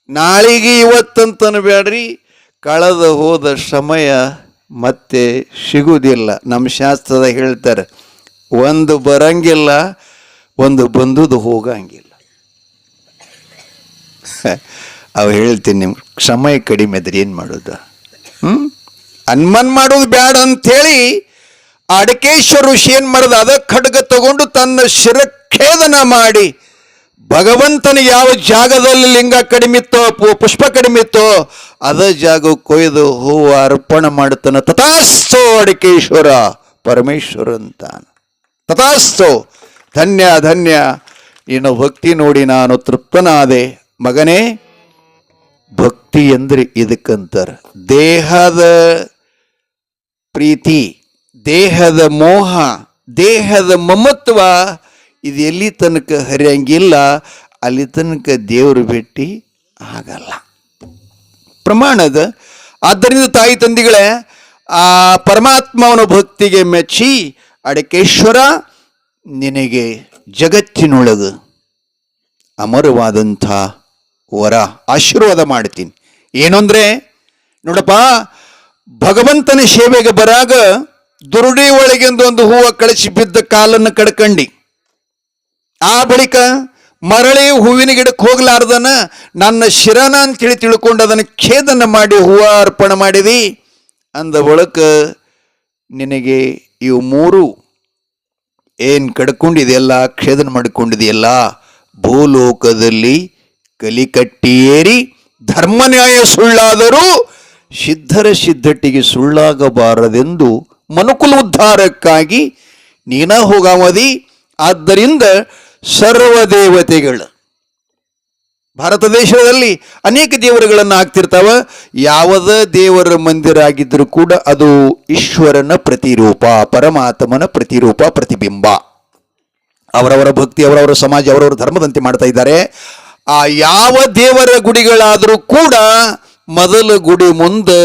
ನಾಳೆಗೆ ಇವತ್ತಂತನಬೇಡ್ರಿ, ಕಳೆದು ಹೋದ ಸಮಯ ಮತ್ತೆ ಸಿಗುವುದಿಲ್ಲ. ನಮ್ಮ ಶಾಸ್ತ್ರದಾಗ ಹೇಳ್ತಾರೆ, ಒಂದು ಬರಂಗಿಲ್ಲ, ಒಂದು ಬಂದುದು ಹೋಗಂಗಿಲ್ಲ. ಅವು ಹೇಳ್ತೀನಿ, ನಿಮ್ಗೆ ಸಮಯ ಕಡಿಮೆ ಇದ್ರೆ ಏನು ಮಾಡೋದು? ಅನುಮಾನ ಮಾಡೋದು ಬೇಡ ಅಂಥೇಳಿ ಅಡಕೇಶ್ವರ ಋಷಿ ಏನು ಮಾಡೋದು, ಅದ ಖಡ್ಗ ತಗೊಂಡು ತನ್ನ ಶಿರಖೇದನ ಮಾಡಿ ಭಗವಂತನಿಗೆ ಯಾವ ಜಾಗದಲ್ಲಿ ಲಿಂಗ ಕಡಿಮಿತ್ತೋ ಪುಷ್ಪ ಕಡಿಮಿತ್ತೋ ಅದ ಜಾಗ ಕೊಯ್ದು ಹೂವು ಅರ್ಪಣೆ ಮಾಡುತ್ತಾನ. ತಥಾಸ್ತೋ ಅಡಕೇಶ್ವರ ಪರಮೇಶ್ವರ ಅಂತಾನ. ತಥಾಸ್ತೋ, ಧನ್ಯ ಧನ್ಯ, ಇನ್ನು ಭಕ್ತಿ ನೋಡಿ ನಾನು ತೃಪ್ತನಾದೆ. ಮಗನೇ, ಭಕ್ತಿ ಅಂದರೆ ಇದಕ್ಕಂತಾರೆ. ದೇಹದ ಪ್ರೀತಿ, ದೇಹದ ಮೋಹ, ದೇಹದ ಮಮತ್ವ ಇದು ಎಲ್ಲಿ ತನಕ ಹರಿಯಂಗಿಲ್ಲ ಅಲ್ಲಿ ತನಕ ದೇವರು ಭೇಟಿ ಆಗಲ್ಲ. ಪ್ರಮಾಣದ. ಆದ್ದರಿಂದ ತಾಯಿ ತಂದೆಗಳೇ, ಆ ಪರಮಾತ್ಮವನ ಭಕ್ತಿಗೆ ಮೆಚ್ಚಿ ಅಡಕೇಶ್ವರ ನಿನಗೆ ಜಗತ್ತಿನೊಳಗೆ ಅಮರವಾದಂಥ ವರ ಆಶೀರ್ವಾದ ಮಾಡ್ತೀನಿ. ಏನಂದ್ರೆ ನೋಡಪ್ಪ, ಭಗವಂತನ ಸೇವೆಗೆ ಬರಾಗ ದುರುಡಿ ಒಳಗಿಂದ ಒಂದು ಹೂವು ಕಳಿಸಿ ಬಿದ್ದ ಕಾಲನ್ನು ಕಡ್ಕಂಡಿ. ಆ ಬಳಿಕ ಮರಳಿ ಹೂವಿನ ಗಿಡಕ್ಕೆ ಹೋಗ್ಲಾರ್ದನ ನನ್ನ ಶಿರನ ಅಂತೇಳಿ ತಿಳ್ಕೊಂಡು ಅದನ್ನು ಖೇದನ ಮಾಡಿ ಹೂವು ಅರ್ಪಣೆ ಮಾಡಿದಿ ಅಂದ ಬಳಿಕ ನಿನಗೆ ಇವು ಮೂರು ಏನು ಕಡ್ಕೊಂಡಿದೆಯಲ್ಲ, ಖೇದನ ಮಾಡಿಕೊಂಡಿದೆಯಲ್ಲ, ಭೂಲೋಕದಲ್ಲಿ ಕಲಿಕಟ್ಟಿಯೇರಿ ಧರ್ಮ ನ್ಯಾಯ ಸುಳ್ಳಾದರೂ ಸಿದ್ಧರ ಸಿದ್ಧಟ್ಟಿಗೆ ಸುಳ್ಳಾಗಬಾರದೆಂದು ಮನುಕುಲ ಉದ್ಧಾರಕ್ಕಾಗಿ ನೀನ ಹೋಗಾವದಿ. ಆದ್ದರಿಂದ ಸರ್ವ ದೇವತೆಗಳು ಭಾರತ ದೇಶದಲ್ಲಿ ಅನೇಕ ದೇವರುಗಳನ್ನು ಆಗ್ತಿರ್ತಾವ. ಯಾವುದ ದೇವರ ಮಂದಿರ ಆಗಿದ್ರೂ ಕೂಡ ಅದು ಈಶ್ವರನ ಪ್ರತಿರೂಪ, ಪರಮಾತ್ಮನ ಪ್ರತಿರೂಪ, ಪ್ರತಿಬಿಂಬ. ಅವರವರ ಭಕ್ತಿ, ಅವರವರ ಸಮಾಜ, ಅವರವರ ಧರ್ಮದಂತೆ ಮಾಡ್ತಾ ಇದ್ದಾರೆ. ಆ ಯಾವ ದೇವರ ಗುಡಿಗಳಾದರೂ ಕೂಡ ಮೊದಲ ಗುಡಿ ಮುಂದೆ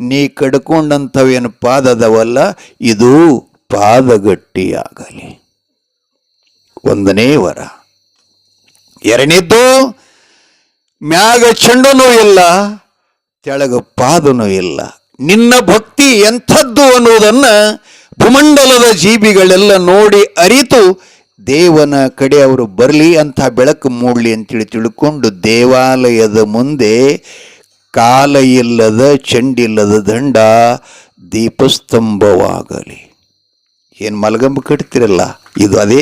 ನೀ ಕಡ್ಕೊಂಡಂಥವೇನು ಪಾದದವಲ್ಲ, ಇದು ಪಾದಗಟ್ಟಿಯಾಗಲಿ. ಒಂದನೇ ವರ. ಎರಡನೇದ್ದು, ಮ್ಯಾಗ ಚೆಂಡನೂ ಇಲ್ಲ, ಕೆಳಗ ಪಾದನೂ ಇಲ್ಲ. ನಿನ್ನ ಭಕ್ತಿ ಎಂಥದ್ದು ಅನ್ನುವುದನ್ನು ಭೂಮಂಡಲದ ಜೀವಿಗಳೆಲ್ಲ ನೋಡಿ ಅರಿತು ದೇವನ ಕಡೆ ಅವರು ಬರಲಿ, ಅಂಥ ಬೆಳಕು ಮೂಡಲಿ ಅಂತೇಳಿ ತಿಳ್ಕೊಂಡು ದೇವಾಲಯದ ಮುಂದೆ ಕಾಲ ಇಲ್ಲದ ಚೆಂಡಿಲ್ಲದ ದಂಡ ದೀಪಸ್ತಂಭವಾಗಲಿ. ಏನು ಮಲಗಂಬ ಕಟ್ತಿರಲ್ಲ, ಇದು ಅದೇ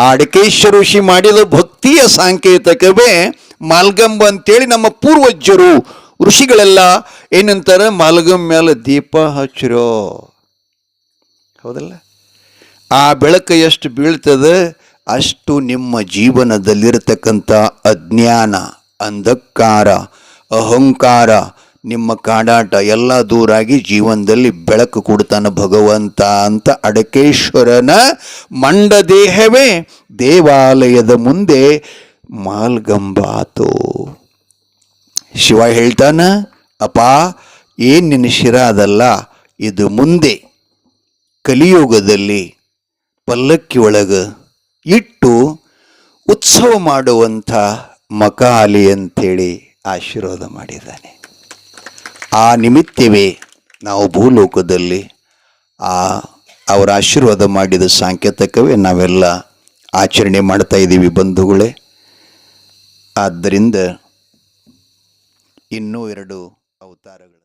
ಆ ಅಡಕೇಶ್ವರ ಋಷಿ ಮಾಡಿದ ಭಕ್ತಿಯ ಸಾಂಕೇತಿಕವೇ ಮಲ್ಗಂಬ ಅಂತೇಳಿ ನಮ್ಮ ಪೂರ್ವಜರು ಋಷಿಗಳೆಲ್ಲ ಏನಂತಾರೆ, ಮಲ್ಗಂಬ ಮೇಲೆ ದೀಪ ಹಚ್ಚಿರೋ. ಹೌದಲ್ಲ? ಆ ಬೆಳಕು ಎಷ್ಟು ಬೀಳ್ತದೆ ಅಷ್ಟು ನಿಮ್ಮ ಜೀವನದಲ್ಲಿರತಕ್ಕಂಥ ಅಜ್ಞಾನ, ಅಂಧಕಾರ, ಅಹಂಕಾರ, ನಿಮ್ಮ ಕಾಡಾಟ ಎಲ್ಲ ದೂರಾಗಿ ಜೀವನದಲ್ಲಿ ಬೆಳಕು ಕೊಡ್ತಾನೆ ಭಗವಂತ ಅಂತ ಅಡಕೇಶ್ವರನ ಮಂಡದೇಹವೇ ದೇವಾಲಯದ ಮುಂದೆ ಮಾಲ್ಗಂಬಾತು. ಶಿವ ಹೇಳ್ತಾನ, ಅಪ್ಪ ಏನು ನಿನ್ನ ಶಿರ ಅದಲ್ಲ, ಇದು ಮುಂದೆ ಕಲಿಯುಗದಲ್ಲಿ ಪಲ್ಲಕ್ಕಿ ಒಳಗೆ ಇಟ್ಟು ಉತ್ಸವ ಮಾಡುವಂಥ ಮಕಾಲಿ ಅಂಥೇಳಿ ಆಶೀರ್ವಾದ ಮಾಡಿದ್ದಾನೆ. ಆ ನಿಮಿತ್ತವೇ ನಾವು ಭೂಲೋಕದಲ್ಲಿ ಅವರ ಆಶೀರ್ವಾದ ಮಾಡಿದ ಸಾಂಕೇತಿಕವೇ ನಾವೆಲ್ಲ ಆಚರಣೆ ಮಾಡ್ತಾ ಇದ್ದೀವಿ ಬಂಧುಗಳೇ. ಆದ್ದರಿಂದ ಇನ್ನೂ 2 ಅವತಾರಗಳು.